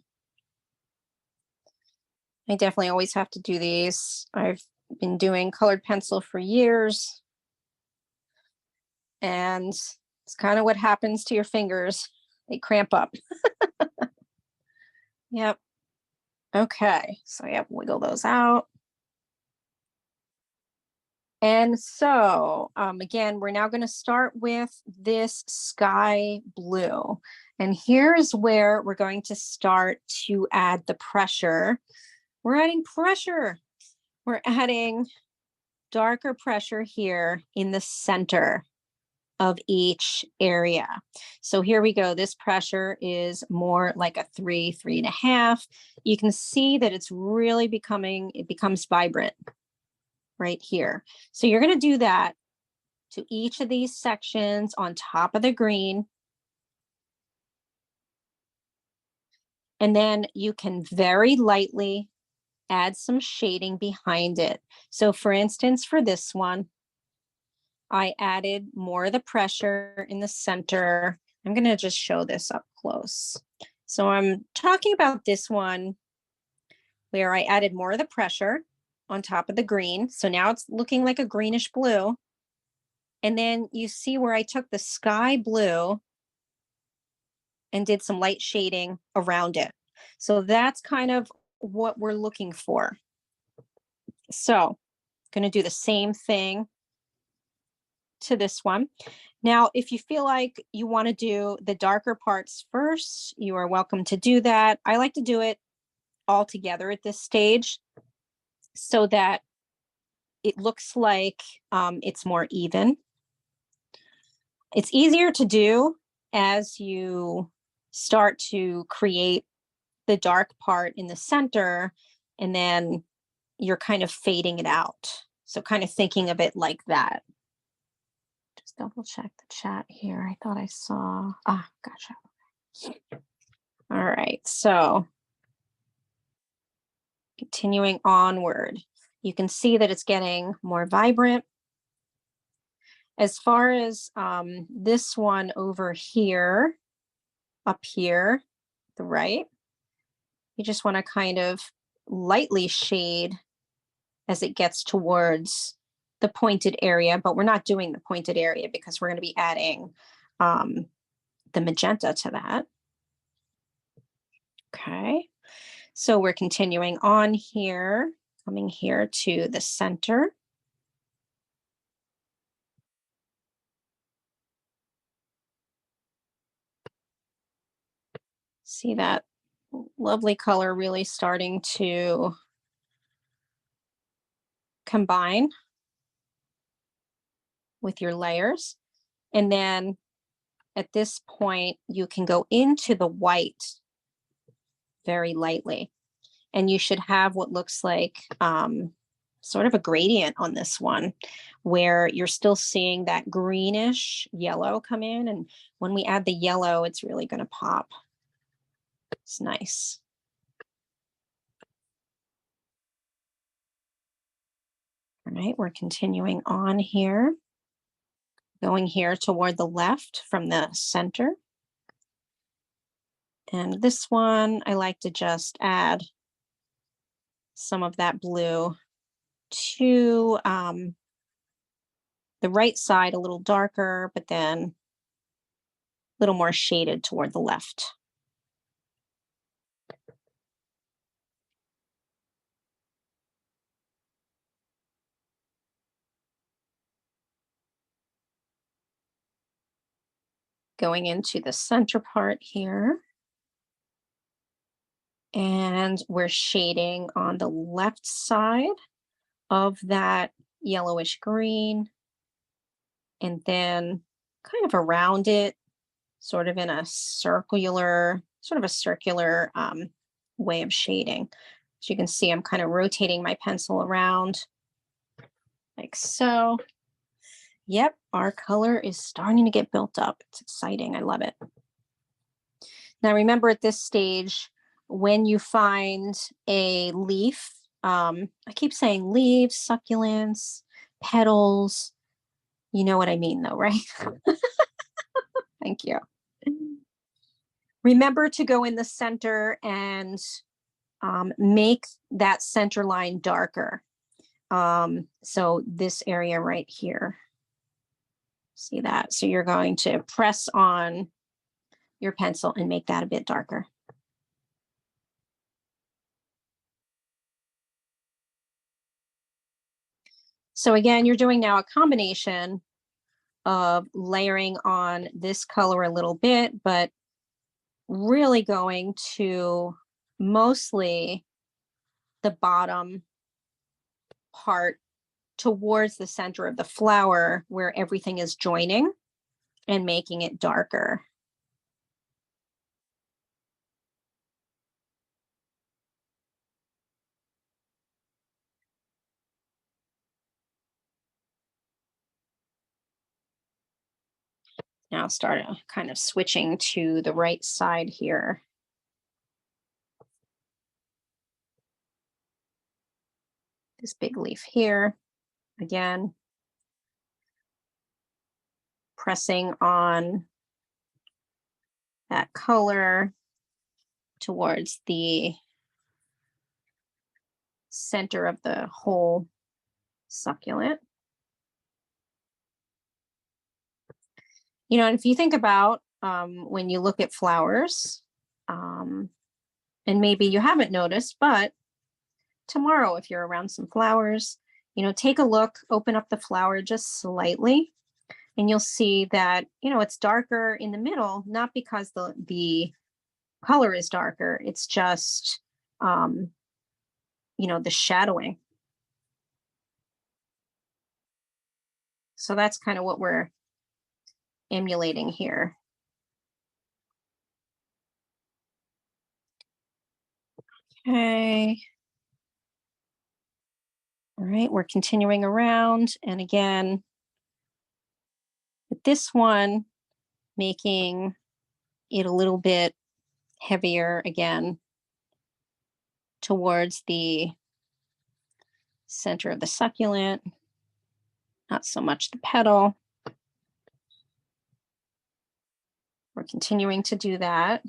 I definitely always have to do these. I've been doing colored pencil for years. And it's kind of what happens to your fingers. They cramp up. Yep. Okay, so yep, wiggle those out. And so again, we're now going to start with this sky blue. And here's where we're going to start to add the pressure. We're adding pressure. We're adding darker pressure here in the center of each area. So here we go. This pressure is more like a 3, 3.5. You can see that it's really it becomes vibrant right here. So you're going to do that to each of these sections on top of the green. And then you can very lightly add some shading behind it. So for instance, for this one, I added more of the pressure in the center. I'm going to just show this up close. So I'm talking about this one where I added more of the pressure on top of the green. So now it's looking like a greenish blue. And then you see where I took the sky blue and did some light shading around it. So that's kind of what we're looking for. So going to do the same thing to this one. Now, if you feel like you want to do the darker parts first, you are welcome to do that. I like to do it all together at this stage. so that it looks like it's more even. It's easier to do as you start to create the dark part in the center, and then you're kind of fading it out. So kind of thinking of it like that. Just double check the chat here. I thought I saw, gotcha. All right, so continuing onward, you can see that it's getting more vibrant. As far as this one over here, up here, the right, you just want to kind of lightly shade as it gets towards the pointed area, but we're not doing the pointed area because we're going to be adding the magenta to that. Okay, so we're continuing on here, coming here to the center. See that lovely color really starting to combine with your layers. And then at this point, you can go into the white very lightly. And you should have what looks like sort of a gradient on this one, where you're still seeing that greenish yellow come in. And when we add the yellow, it's really going to pop. It's nice. All right, we're continuing on here. Going here toward the left from the center. And this one, I like to just add some of that blue to the right side, a little darker, but then a little more shaded toward the left. Going into the center part here. And we're shading on the left side of that yellowish green. And then kind of around it, sort of in a circular way of shading. As you can see, I'm kind of rotating my pencil around like so. Yep, our color is starting to get built up. It's exciting. I love it. Now, remember at this stage, when you find a leaf, I keep saying leaves, succulents, petals. You know what I mean though, right? Thank you. Remember to go in the center and make that center line darker. So this area right here. See that? So you're going to press on your pencil and make that a bit darker. So again, you're doing now a combination of layering on this color a little bit, but really going to mostly the bottom part towards the center of the flower where everything is joining and making it darker. Now start kind of switching to the right side here. This big leaf here, again, pressing on that color towards the center of the whole succulent. You know, and if you think about when you look at flowers, and maybe you haven't noticed, but tomorrow, if you're around some flowers, you know, take a look, open up the flower just slightly, and you'll see that, you know, it's darker in the middle, not because the color is darker, it's just, you know, the shadowing So that's kind of what we're emulating here. Okay. All right, we're continuing around. And again, with this one, making it a little bit heavier again towards the center of the succulent, not so much the petal. We're continuing to do that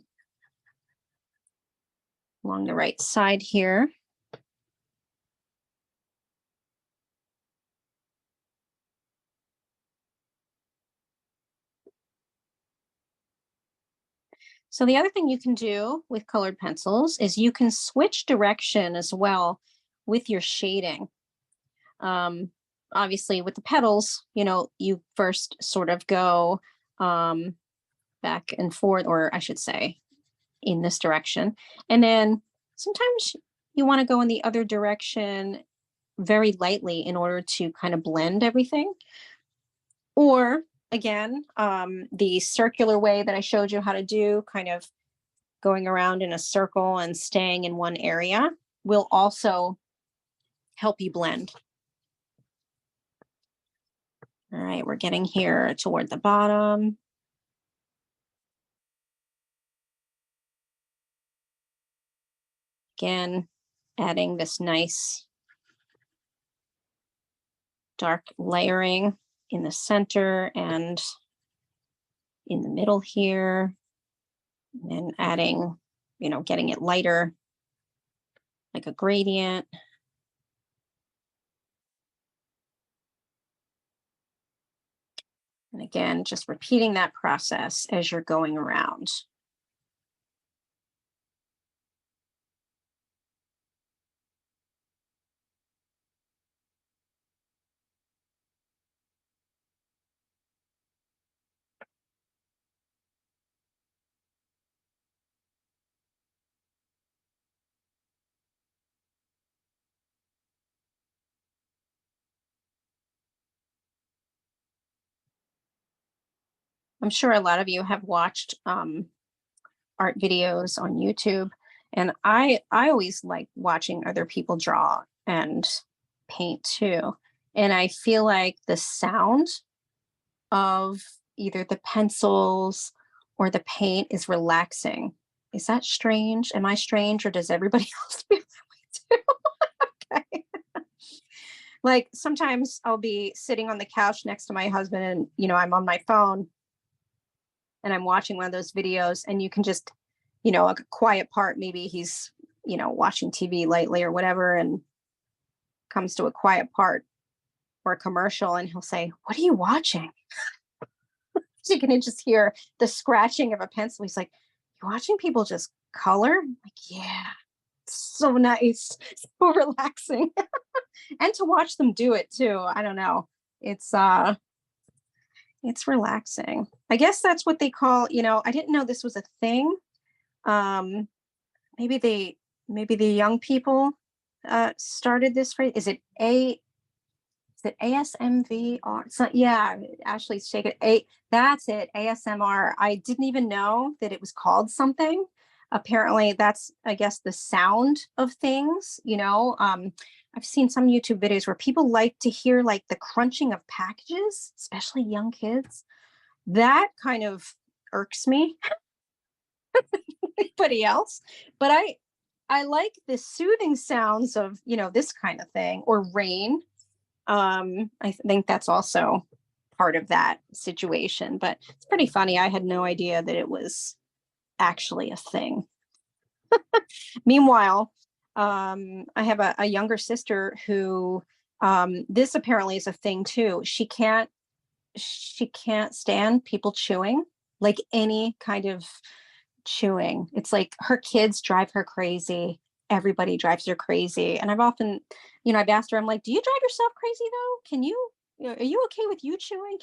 along the right side here. So the other thing you can do with colored pencils is you can switch direction as well with your shading. Obviously with the petals, you know, you first sort of go back and forth, or I should say in this direction. And then sometimes you want to go in the other direction very lightly in order to kind of blend everything. Or again, the circular way that I showed you how to do, kind of going around in a circle and staying in one area, will also help you blend. All right, we're getting here toward the bottom. Again, adding this nice dark layering in the center and in the middle here. And then adding, you know, getting it lighter, like a gradient. And again, just repeating that process as you're going around. I'm sure a lot of you have watched art videos on YouTube, and I always like watching other people draw and paint too. And I feel like the sound of either the pencils or the paint is relaxing. Is that strange? Am I strange, or does everybody else feel that way too? Okay. Like sometimes I'll be sitting on the couch next to my husband and, you know, I'm on my phone and I'm watching one of those videos, and you can just, you know, a quiet part, maybe he's, you know, watching TV lightly or whatever, and comes to a quiet part or a commercial, and he'll say, "What are you watching?" So you can just hear the scratching of a pencil. He's like, "You watching people just color?" I'm like, yeah, it's so nice, so relaxing. And to watch them do it too. I don't know. It's relaxing. I guess that's what they call, you know, I didn't know this was a thing. Um, maybe the young people started this phrase. Is it ASMV or so? Yeah, Ashley's shaking that's it, ASMR. I didn't even know that it was called something. Apparently that's, I guess, the sound of things, you know. I've seen some YouTube videos where people like to hear like the crunching of packages, especially young kids. That kind of irks me. Anybody else? But I like the soothing sounds of, you know, this kind of thing, or rain. I think that's also part of that situation, but it's pretty funny. I had no idea that it was actually a thing. Meanwhile, I have a younger sister who, this apparently is a thing too. She can't stand people chewing, like any kind of chewing. It's like her kids drive her crazy. Everybody drives her crazy. And I've often, you know, I've asked her, I'm like, do you drive yourself crazy though? Are you okay with you chewing?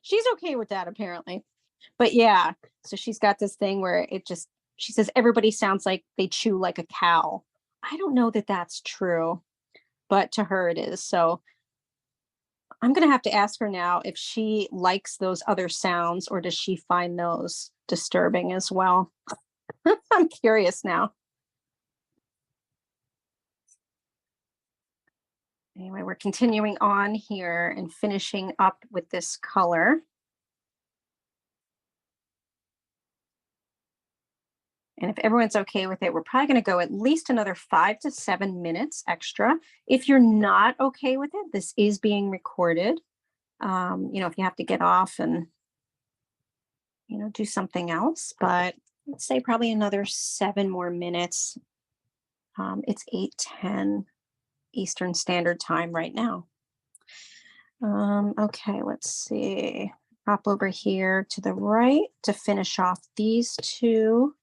She's okay with that apparently. But yeah, so she's got this thing where she says everybody sounds like they chew like a cow. I don't know that that's true, but to her it is. So I'm going to have to ask her now if she likes those other sounds or does she find those disturbing as well? I'm curious now. Anyway, we're continuing on here and finishing up with this color. And if everyone's okay with it, we're probably going to go at least another 5 to 7 minutes extra. If you're not okay with it, this is being recorded. You know, if you have to get off and, you know, do something else, but let's say probably another 7 more minutes. It's 8:10 Eastern Standard Time right now. Okay, let's see. Hop over here to the right to finish off these two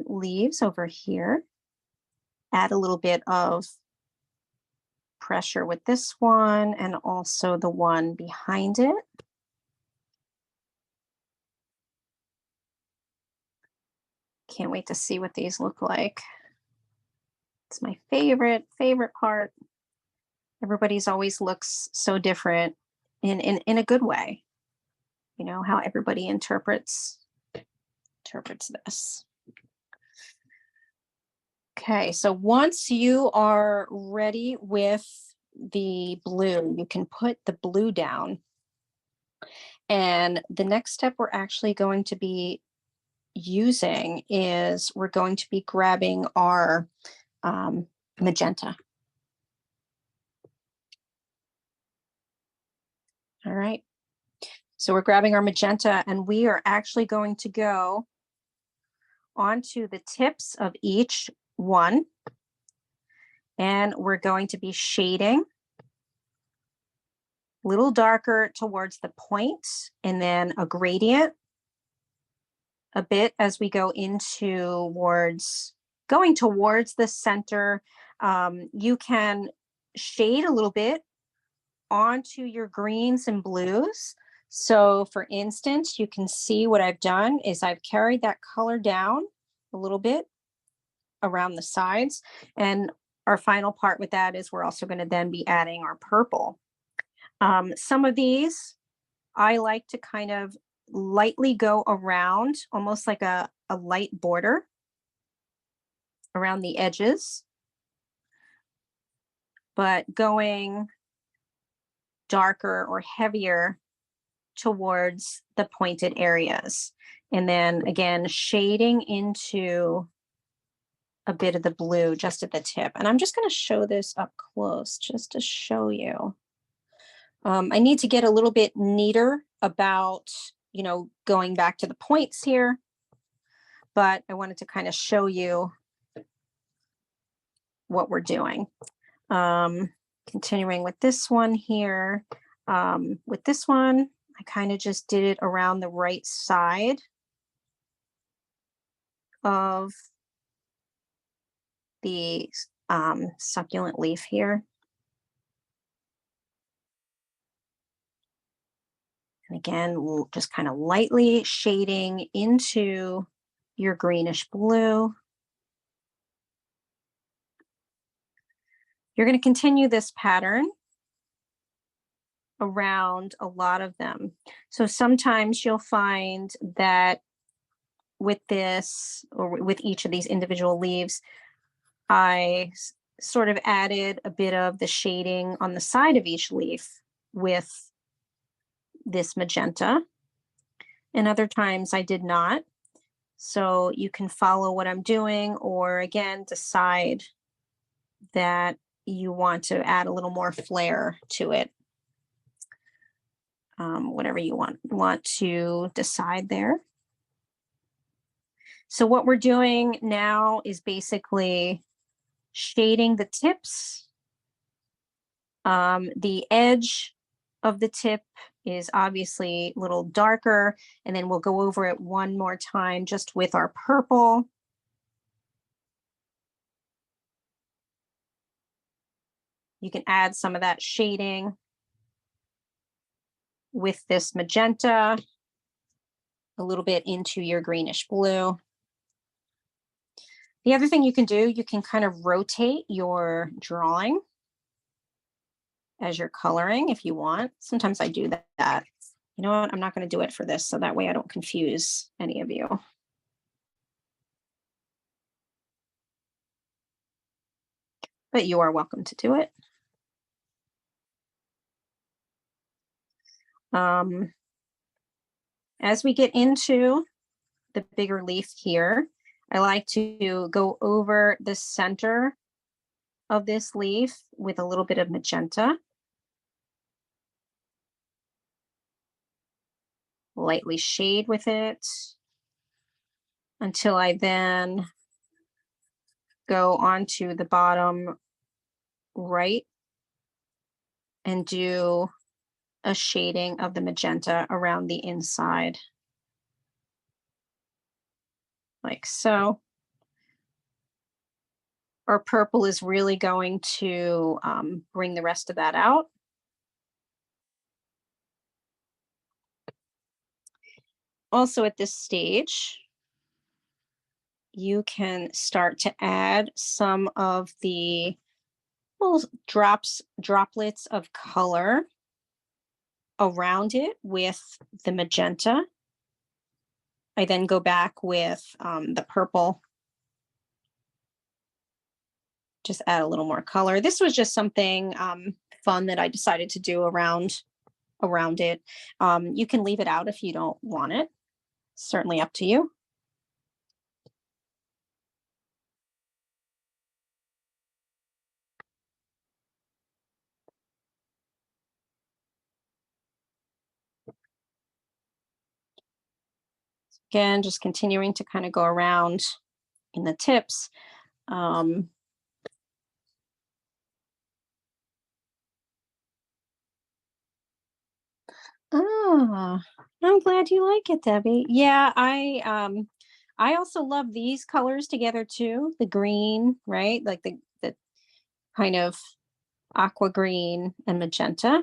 leaves over here. Add a little bit of pressure with this one and also the one behind it. Can't wait to see what these look like. It's my favorite part. Everybody's always looks so different in a good way. You know, how everybody interprets this. Okay, so once you are ready with the blue, you can put the blue down. And the next step we're actually going to be using is we're going to be grabbing our magenta. All right. So we're grabbing our magenta and we are actually going to go onto the tips of each one. And we're going to be shading a little darker towards the point and then a gradient a bit as we go going towards the center. You can shade a little bit onto your greens and blues. So for instance, you can see what I've done is I've carried that color down a little bit around the sides. And our final part with that is we're also going to then be adding our purple. Some of these I like to kind of lightly go around, almost like a light border around the edges, but going darker or heavier towards the pointed areas. And then again, shading into a bit of the blue just at the tip. And I'm just going to show this up close just to show you. I need to get a little bit neater about, you know, going back to the points here, but I wanted to kind of show you what we're doing. Continuing with this one here. With this one, I kind of just did it around the right side of the succulent leaf here. And again, just kind of lightly shading into your greenish blue. You're going to continue this pattern around a lot of them. So sometimes you'll find that with this or with each of these individual leaves, I sort of added a bit of the shading on the side of each leaf with this magenta. And other times I did not. So you can follow what I'm doing, or again, decide that you want to add a little more flair to it. Whatever you want to decide there. So what we're doing now is basically shading the tips. The edge of the tip is obviously a little darker, and then we'll go over it one more time just with our purple. You can add some of that shading with this magenta, a little bit into your greenish blue. The other thing you can do, you can kind of rotate your drawing as you're coloring if you want. Sometimes I do that. You know what? I'm not going to do it for this, so that way I don't confuse any of you. But you are welcome to do it. As we get into the bigger leaf here, I like to go over the center of this leaf with a little bit of magenta. Lightly shade with it until I then go onto the bottom right and do a shading of the magenta around the inside. Like so. Our purple is really going to bring the rest of that out. Also at this stage, you can start to add some of the little droplets of color around it with the magenta. I then go back with the purple. Just add a little more color. This was just something fun that I decided to do around it. You can leave it out if you don't want it. Certainly up to you. Again, just continuing to kind of go around in the tips. Oh, I'm glad you like it, Debbie. Yeah, I also love these colors together too. The green, right? Like the kind of aqua green and magenta.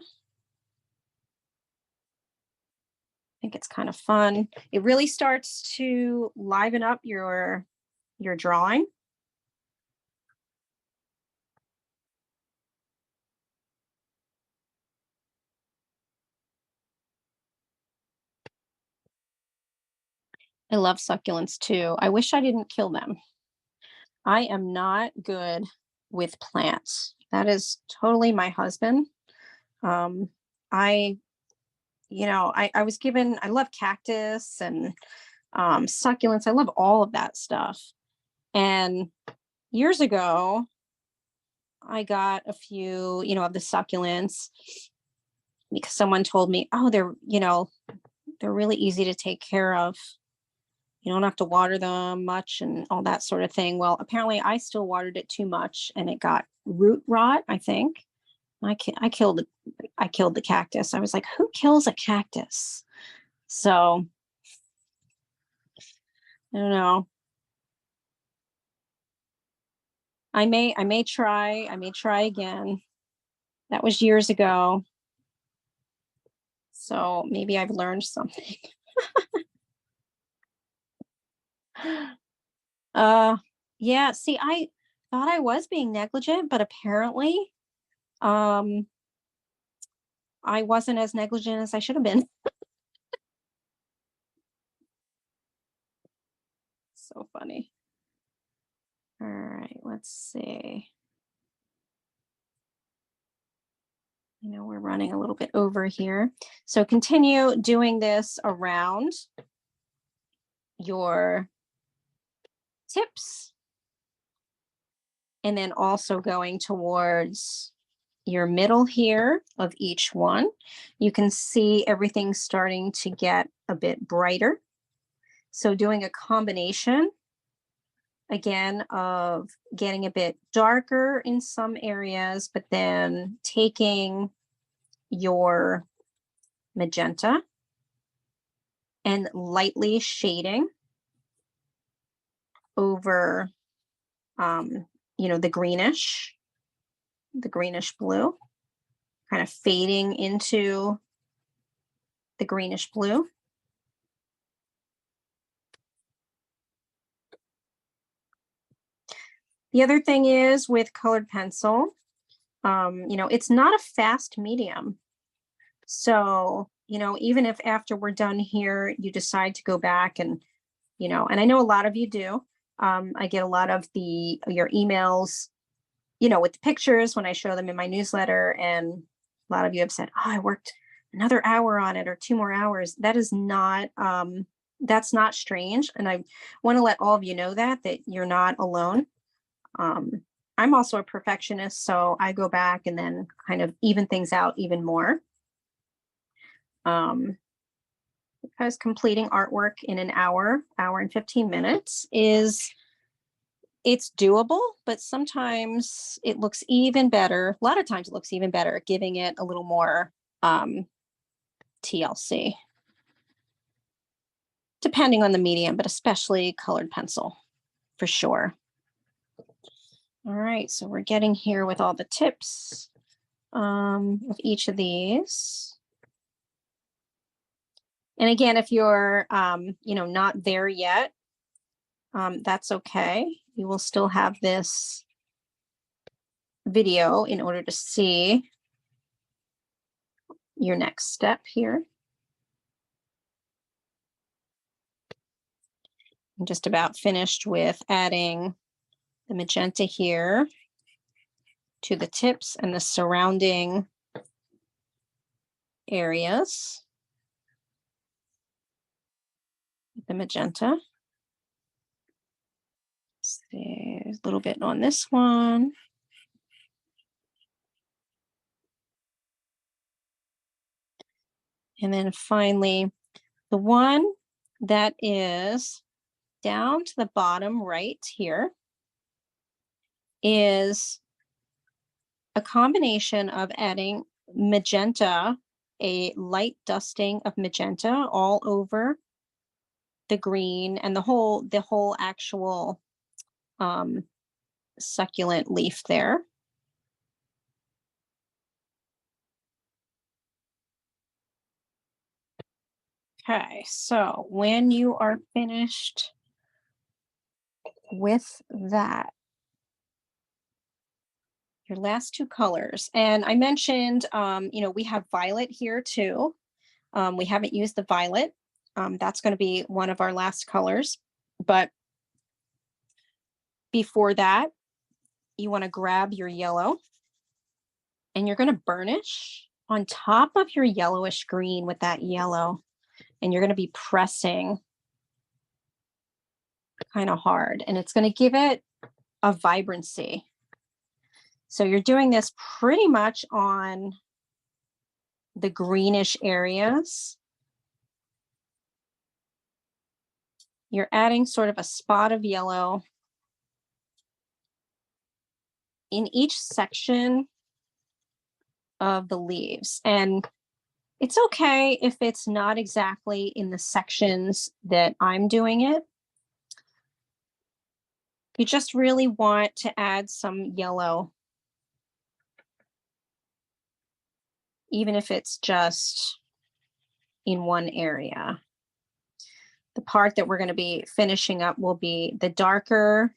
I think it's kind of fun. It really starts to liven up your drawing. I love succulents too. I wish I didn't kill them. I am not good with plants. That is totally my husband. I was given, I love cactus and succulents. I love all of that stuff. And years ago, I got a few, of the succulents because someone told me, oh, they're really easy to take care of. You don't have to water them much and all that sort of thing. Well, apparently I still watered it too much and it got root rot, I think. I killed the cactus. I was like, who kills a cactus? So I don't know. I may try again. That was years ago. So maybe I've learned something. Yeah, see, I thought I was being negligent, but apparently I wasn't as negligent as I should have been. So funny. All right, let's see. We're running a little bit over here. So continue doing this around your tips. And then also going towards your middle here of each one. You can see everything starting to get a bit brighter. So doing a combination, again, of getting a bit darker in some areas, but then taking your magenta and lightly shading over, the greenish blue, kind of fading into the greenish blue. The other thing is with colored pencil, You know, it's not a fast medium. So, you know, even if after we're done here, you decide to go back and, you know, and I know a lot of you do. I get a lot of your emails, you know, with the pictures when I show them in my newsletter. And a lot of you have said, oh, I worked another hour on it or 2 more hours. That is not, that's not strange. And I want to let all of you know that you're not alone. I'm also a perfectionist, so I go back and then kind of even things out even more. Because completing artwork in an hour and 15 minutes it's doable, but sometimes it looks even better. A lot of times it looks even better, giving it a little more TLC, depending on the medium, but especially colored pencil for sure. All right, so we're getting here with all the tips of each of these. And again, if you're, you know, not there yet, that's okay. You will still have this video in order to see your next step here. I'm just about finished with adding the magenta here to the tips and the surrounding areas. The magenta. See, a little bit on this one. And then finally, the one that is down to the bottom right here is a combination of adding magenta, a light dusting of magenta all over the green and the whole actual succulent leaf there. Okay, so when you are finished with that, your last 2 colors, and I mentioned, you know, we have violet here too. We haven't used the violet. That's going to be one of our last colors. But before that, you want to grab your yellow and you're going to burnish on top of your yellowish green with that yellow. And you're going to be pressing kind of hard, and it's going to give it a vibrancy. So you're doing this pretty much on the greenish areas. You're adding sort of a spot of yellow in each section of the leaves. And it's okay if it's not exactly in the sections that I'm doing it. You just really want to add some yellow, even if it's just in one area. The part that we're going to be finishing up will be the darker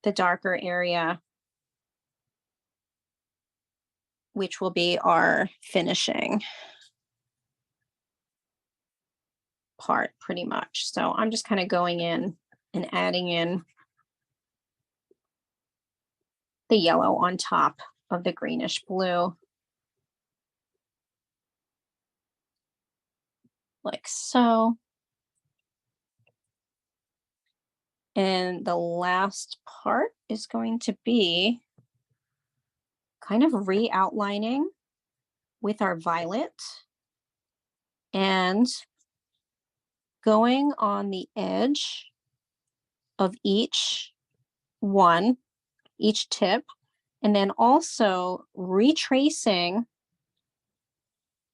area, which will be our finishing part pretty much. So I'm just kind of going in and adding in the yellow on top of the greenish blue. Like so. And the last part is going to be kind of re-outlining with our violet and going on the edge of each tip, and then also retracing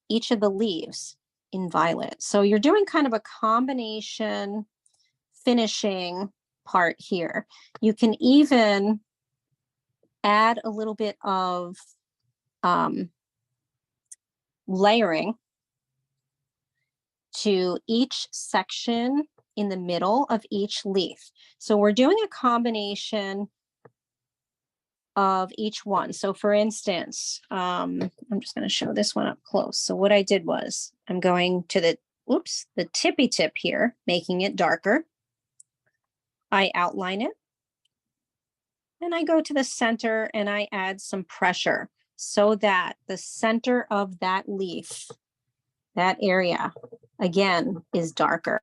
each of the leaves in violet. So you're doing kind of a combination finishing part here. You can even add a little bit of layering to each section in the middle of each leaf. So we're doing a combination of each one. So for instance, I'm just going to show this one up close. So what I did was I'm going to the tippy tip here, making it darker. I outline it. And I go to the center and I add some pressure so that the center of that leaf, that area, again, is darker.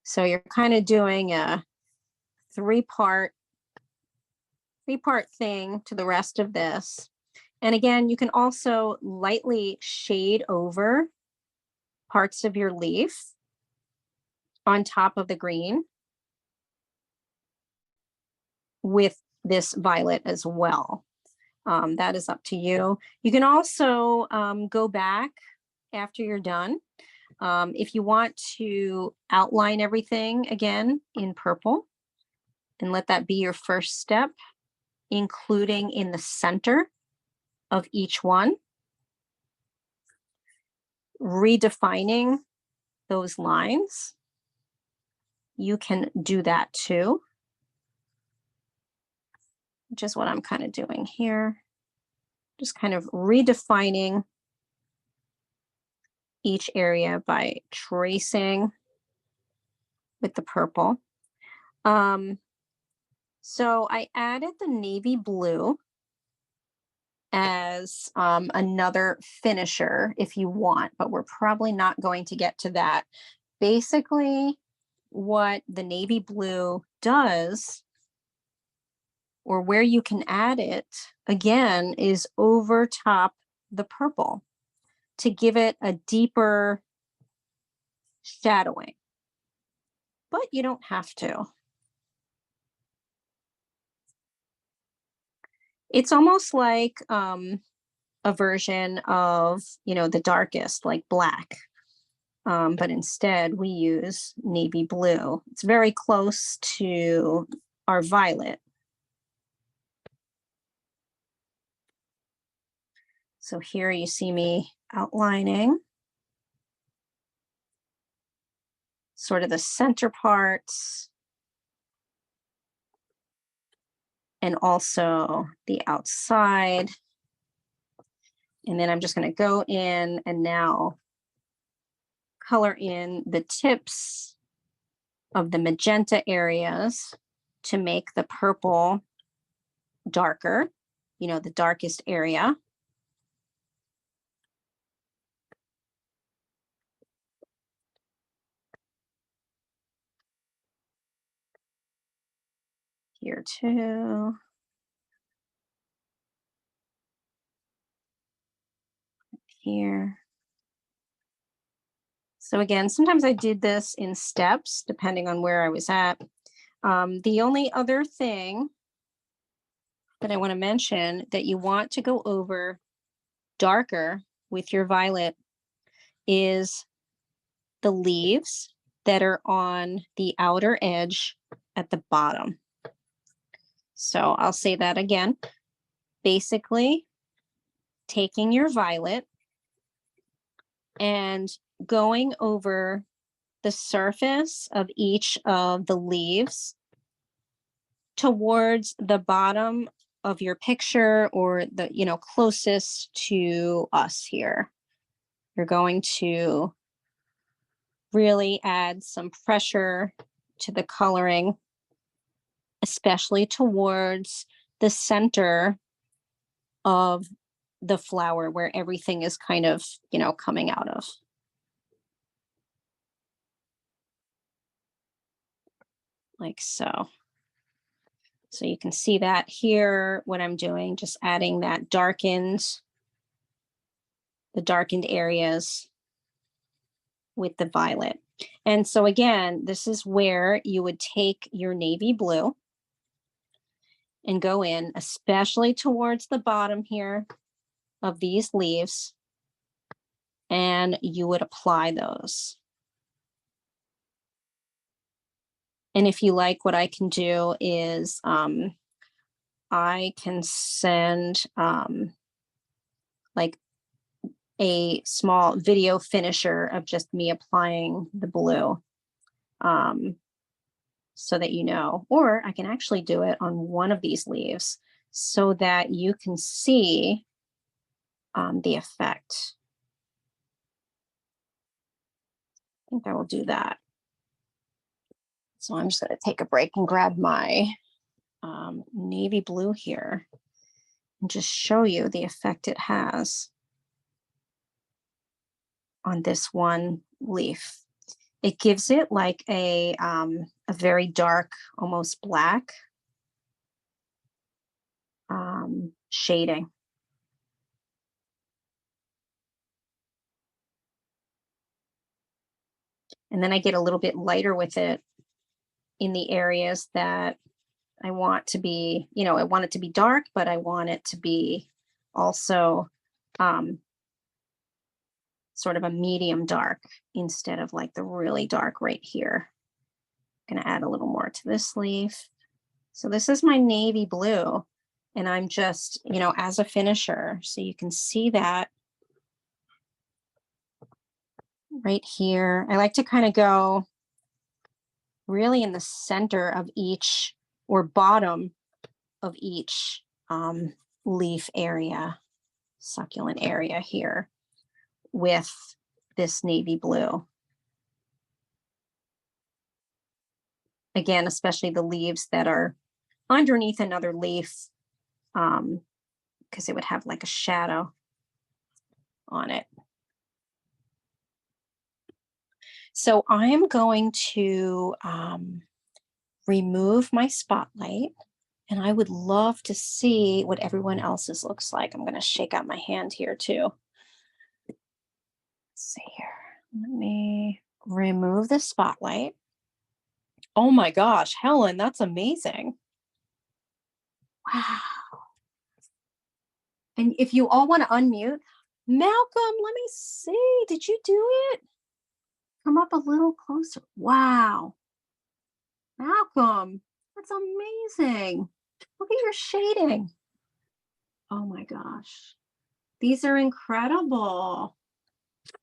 So you're kind of doing a three-part thing to the rest of this. And again, you can also lightly shade over parts of your leaf on top of the green with this violet as well. That is up to you. You can also go back after you're done. If you want to outline everything again in purple and let that be your first step, including in the center of each one, redefining those lines, you can do that too, which is what I'm kind of doing here. Just kind of redefining each area by tracing with the purple. So I added the navy blue as another finisher if you want, but we're probably not going to get to that. Basically, what the navy blue does, or where you can add it, again, is over top the purple to give it a deeper shadowing. But you don't have to. It's almost like a version of, the darkest, like black. But instead we use navy blue. It's very close to our violet. So here you see me outlining sort of the center parts and also the outside. And then I'm just going to go in and now color in the tips of the magenta areas to make the purple darker, the darkest area. Here too. Here. So again, sometimes I did this in steps depending on where I was at. The only other thing that I want to mention that you want to go over darker with your violet is the leaves that are on the outer edge at the bottom. So I'll say that again. Basically, taking your violet and going over the surface of each of the leaves towards the bottom of your picture, or the, closest to us here. You're going to really add some pressure to the coloring, especially towards the center of the flower where everything is kind of, coming out of. Like so. So you can see that here, what I'm doing, just adding that the darkened areas with the violet. And so again, this is where you would take your navy blue and go in, especially towards the bottom here of these leaves, and you would apply those. And if you like, what I can do is I can send like a small video finisher of just me applying the blue. so that you know, or I can actually do it on one of these leaves so that you can see the effect. I think I will do that. So I'm just going to take a break and grab my navy blue here and just show you the effect it has on this one leaf. It gives it like a very dark, almost black shading. And then I get a little bit lighter with it in the areas that I want to be, you know, I want it to be dark, but I want it to be also sort of a medium dark instead of like the really dark right here. I'm going to add a little more to this leaf. So this is my navy blue, and I'm just, you know, as a finisher, so you can see that right here. I like to kind of go really in the center of each, or bottom of each leaf area, succulent area here with this navy blue. Again, especially the leaves that are underneath another leaf, because it would have like a shadow on it. So I am going to remove my spotlight, and I would love to see what everyone else's looks like. I'm going to shake out my hand here too. Let's see here. Let me remove the spotlight. Oh my gosh, Helen, that's amazing. Wow. And if you all want to unmute, Malcolm, let me see. Did you do it? Come up a little closer. Wow. Malcolm, that's amazing. Look at your shading. Oh my gosh. These are incredible.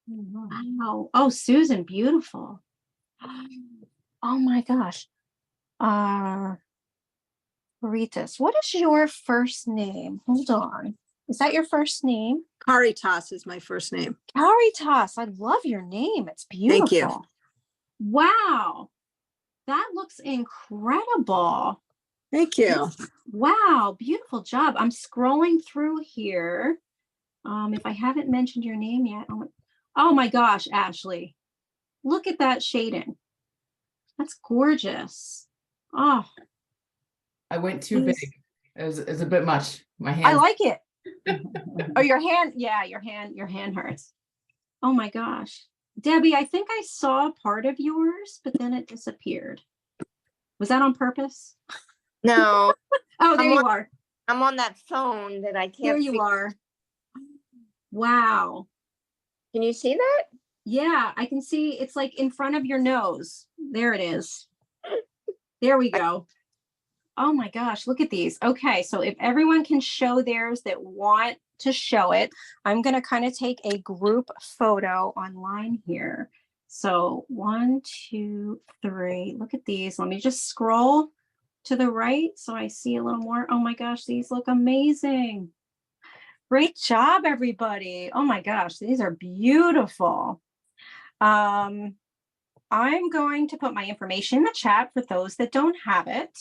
Wow. Oh, Susan, beautiful. Oh my gosh. Ritas, what is your first name? Hold on. Is that your first name? Caritas is my first name. Caritas. I love your name. It's beautiful. Thank you. Wow. That looks incredible. Thank you. Wow. Beautiful job. I'm scrolling through here. If I haven't mentioned your name yet. Oh my gosh, Ashley. Look at that shading. That's gorgeous. Oh, I went too big. It was a bit much. My hand. I like it. Oh, your hand. Yeah, your hand hurts. Oh my gosh. Debbie, I think I saw part of yours, but then it disappeared. Was that on purpose? No, Oh, there I'm you on- are. I'm on that phone that I can't. There you are. Wow. Can you see that? Yeah, I can see it's like in front of your nose. There it is. There we go. Oh my gosh, look at these. Okay, so if everyone can show theirs that want to show it, I'm going to kind of take a group photo online here. So 1, 2, 3. Look at these. Let me just scroll to the right so I see a little more. Oh my gosh, these look amazing. Great job, everybody. Oh my gosh, these are beautiful. I'm going to put my information in the chat for those that don't have it.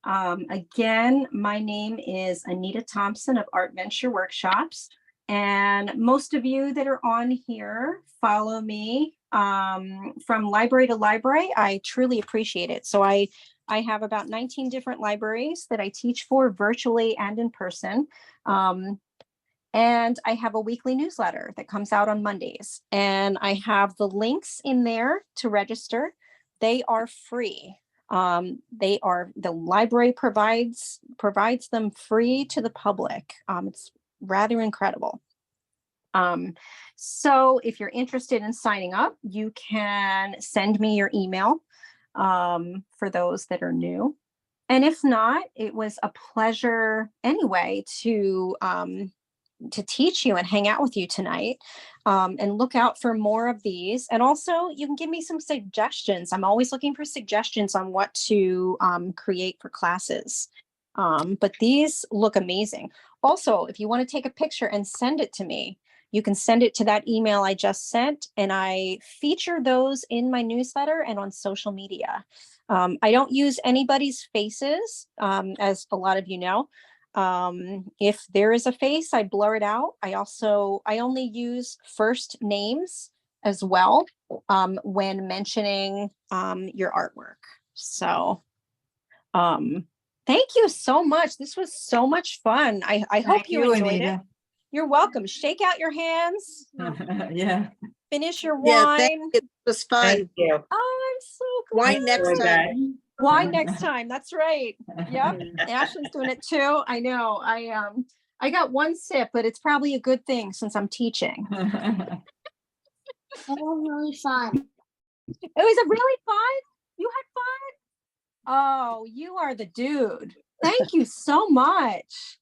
Again, my name is Anita Thompson of Art Venture Workshops, and most of you that are on here follow me from library to library. I truly appreciate it. So I have about 19 different libraries that I teach for virtually and in person. And I have a weekly newsletter that comes out on Mondays, and I have the links in there to register. They are free. The library provides them free to the public. It's rather incredible. So if you're interested in signing up, you can send me your email for those that are new. And if not, it was a pleasure anyway to to teach you and hang out with you tonight. And look out for more of these. And also you can give me some suggestions. I'm always looking for suggestions on what to create for classes. But these look amazing. Also, if you want to take a picture and send it to me, you can send it to that email I just sent, and I feature those in my newsletter and on social media. I don't use anybody's faces, as a lot of you know. If there is a face, I blur it out. I only use first names as well, when mentioning your artwork. So thank you so much. This was so much fun. I hope you enjoyed it. You're welcome. Shake out your hands, Yeah. finish your Yeah, wine. thank you. It was fun. Thank you. Oh, I'm so glad. Wine next time. Wine next time. That's right. Yep. Ashley's doing it too. I know. I got one sip, but it's probably a good thing since I'm teaching. That was really fun. It was a really fun. You had fun. Oh, you are the dude. Thank you so much.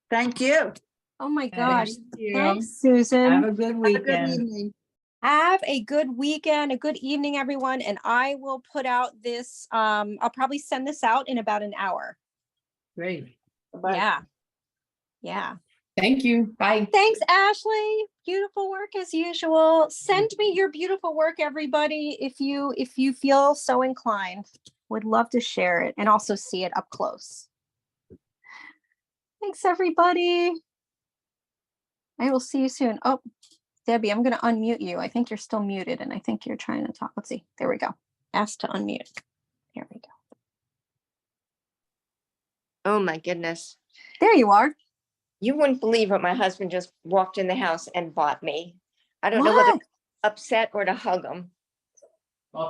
Thank you. Oh my gosh. Thank you. Thanks, Susan. Have a good Have a good weekend. evening. Have a good weekend, a good evening, everyone. And I will put out this, I'll probably send this out in about an hour. Great. Yeah. Yeah. Thank you. Bye. Thanks, Ashley. Beautiful work as usual. Send me your beautiful work, everybody, if you feel so inclined. Would love to share it and also see it up close. Thanks, everybody. I will see you soon. Oh, Debbie, I'm going to unmute you. I think you're still muted and I think you're trying to talk. Let's see. There we go. Ask to unmute. There we go. Oh my goodness. There you are. You wouldn't believe what my husband just walked in the house and bought me. I don't know whether What? upset or to hug him.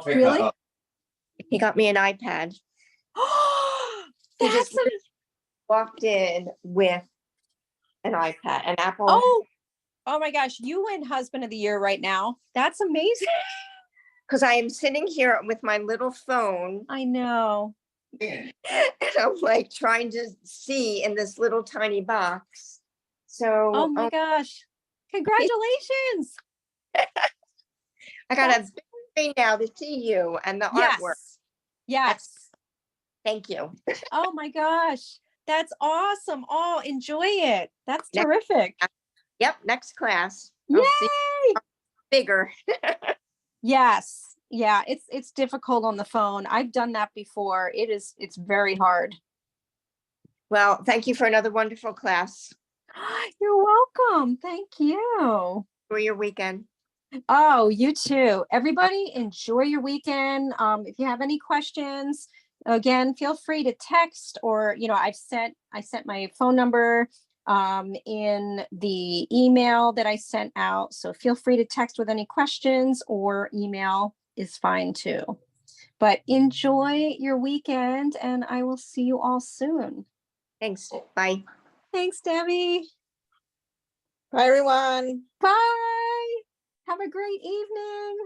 Really? He got me an iPad. He That's just walked in with an iPad, an Apple. oh my gosh, you win husband of the year right now. That's amazing. Because I am sitting here with my little phone I know. and I'm like trying to see in this little tiny box. So Oh my gosh. Congratulations. I got a that's- big screen now to see you and the artwork. Yes. Thank you. Oh my gosh. That's awesome. Oh, enjoy it. That's Next- terrific. Yep, next class. Yay. I'll see you bigger. Yes. Yeah, it's difficult on the phone. I've done that before. It's very hard. Well, thank you for another wonderful class. You're welcome. Thank you. For your weekend. Oh, you too. Everybody enjoy your weekend. If you have any questions, again, feel free to text or, I sent my phone number in the email that I sent out. So feel free to text with any questions or email is fine too. But enjoy your weekend and I will see you all soon. Thanks. Bye. Thanks, Debbie. Bye, everyone. Bye. Have a great evening.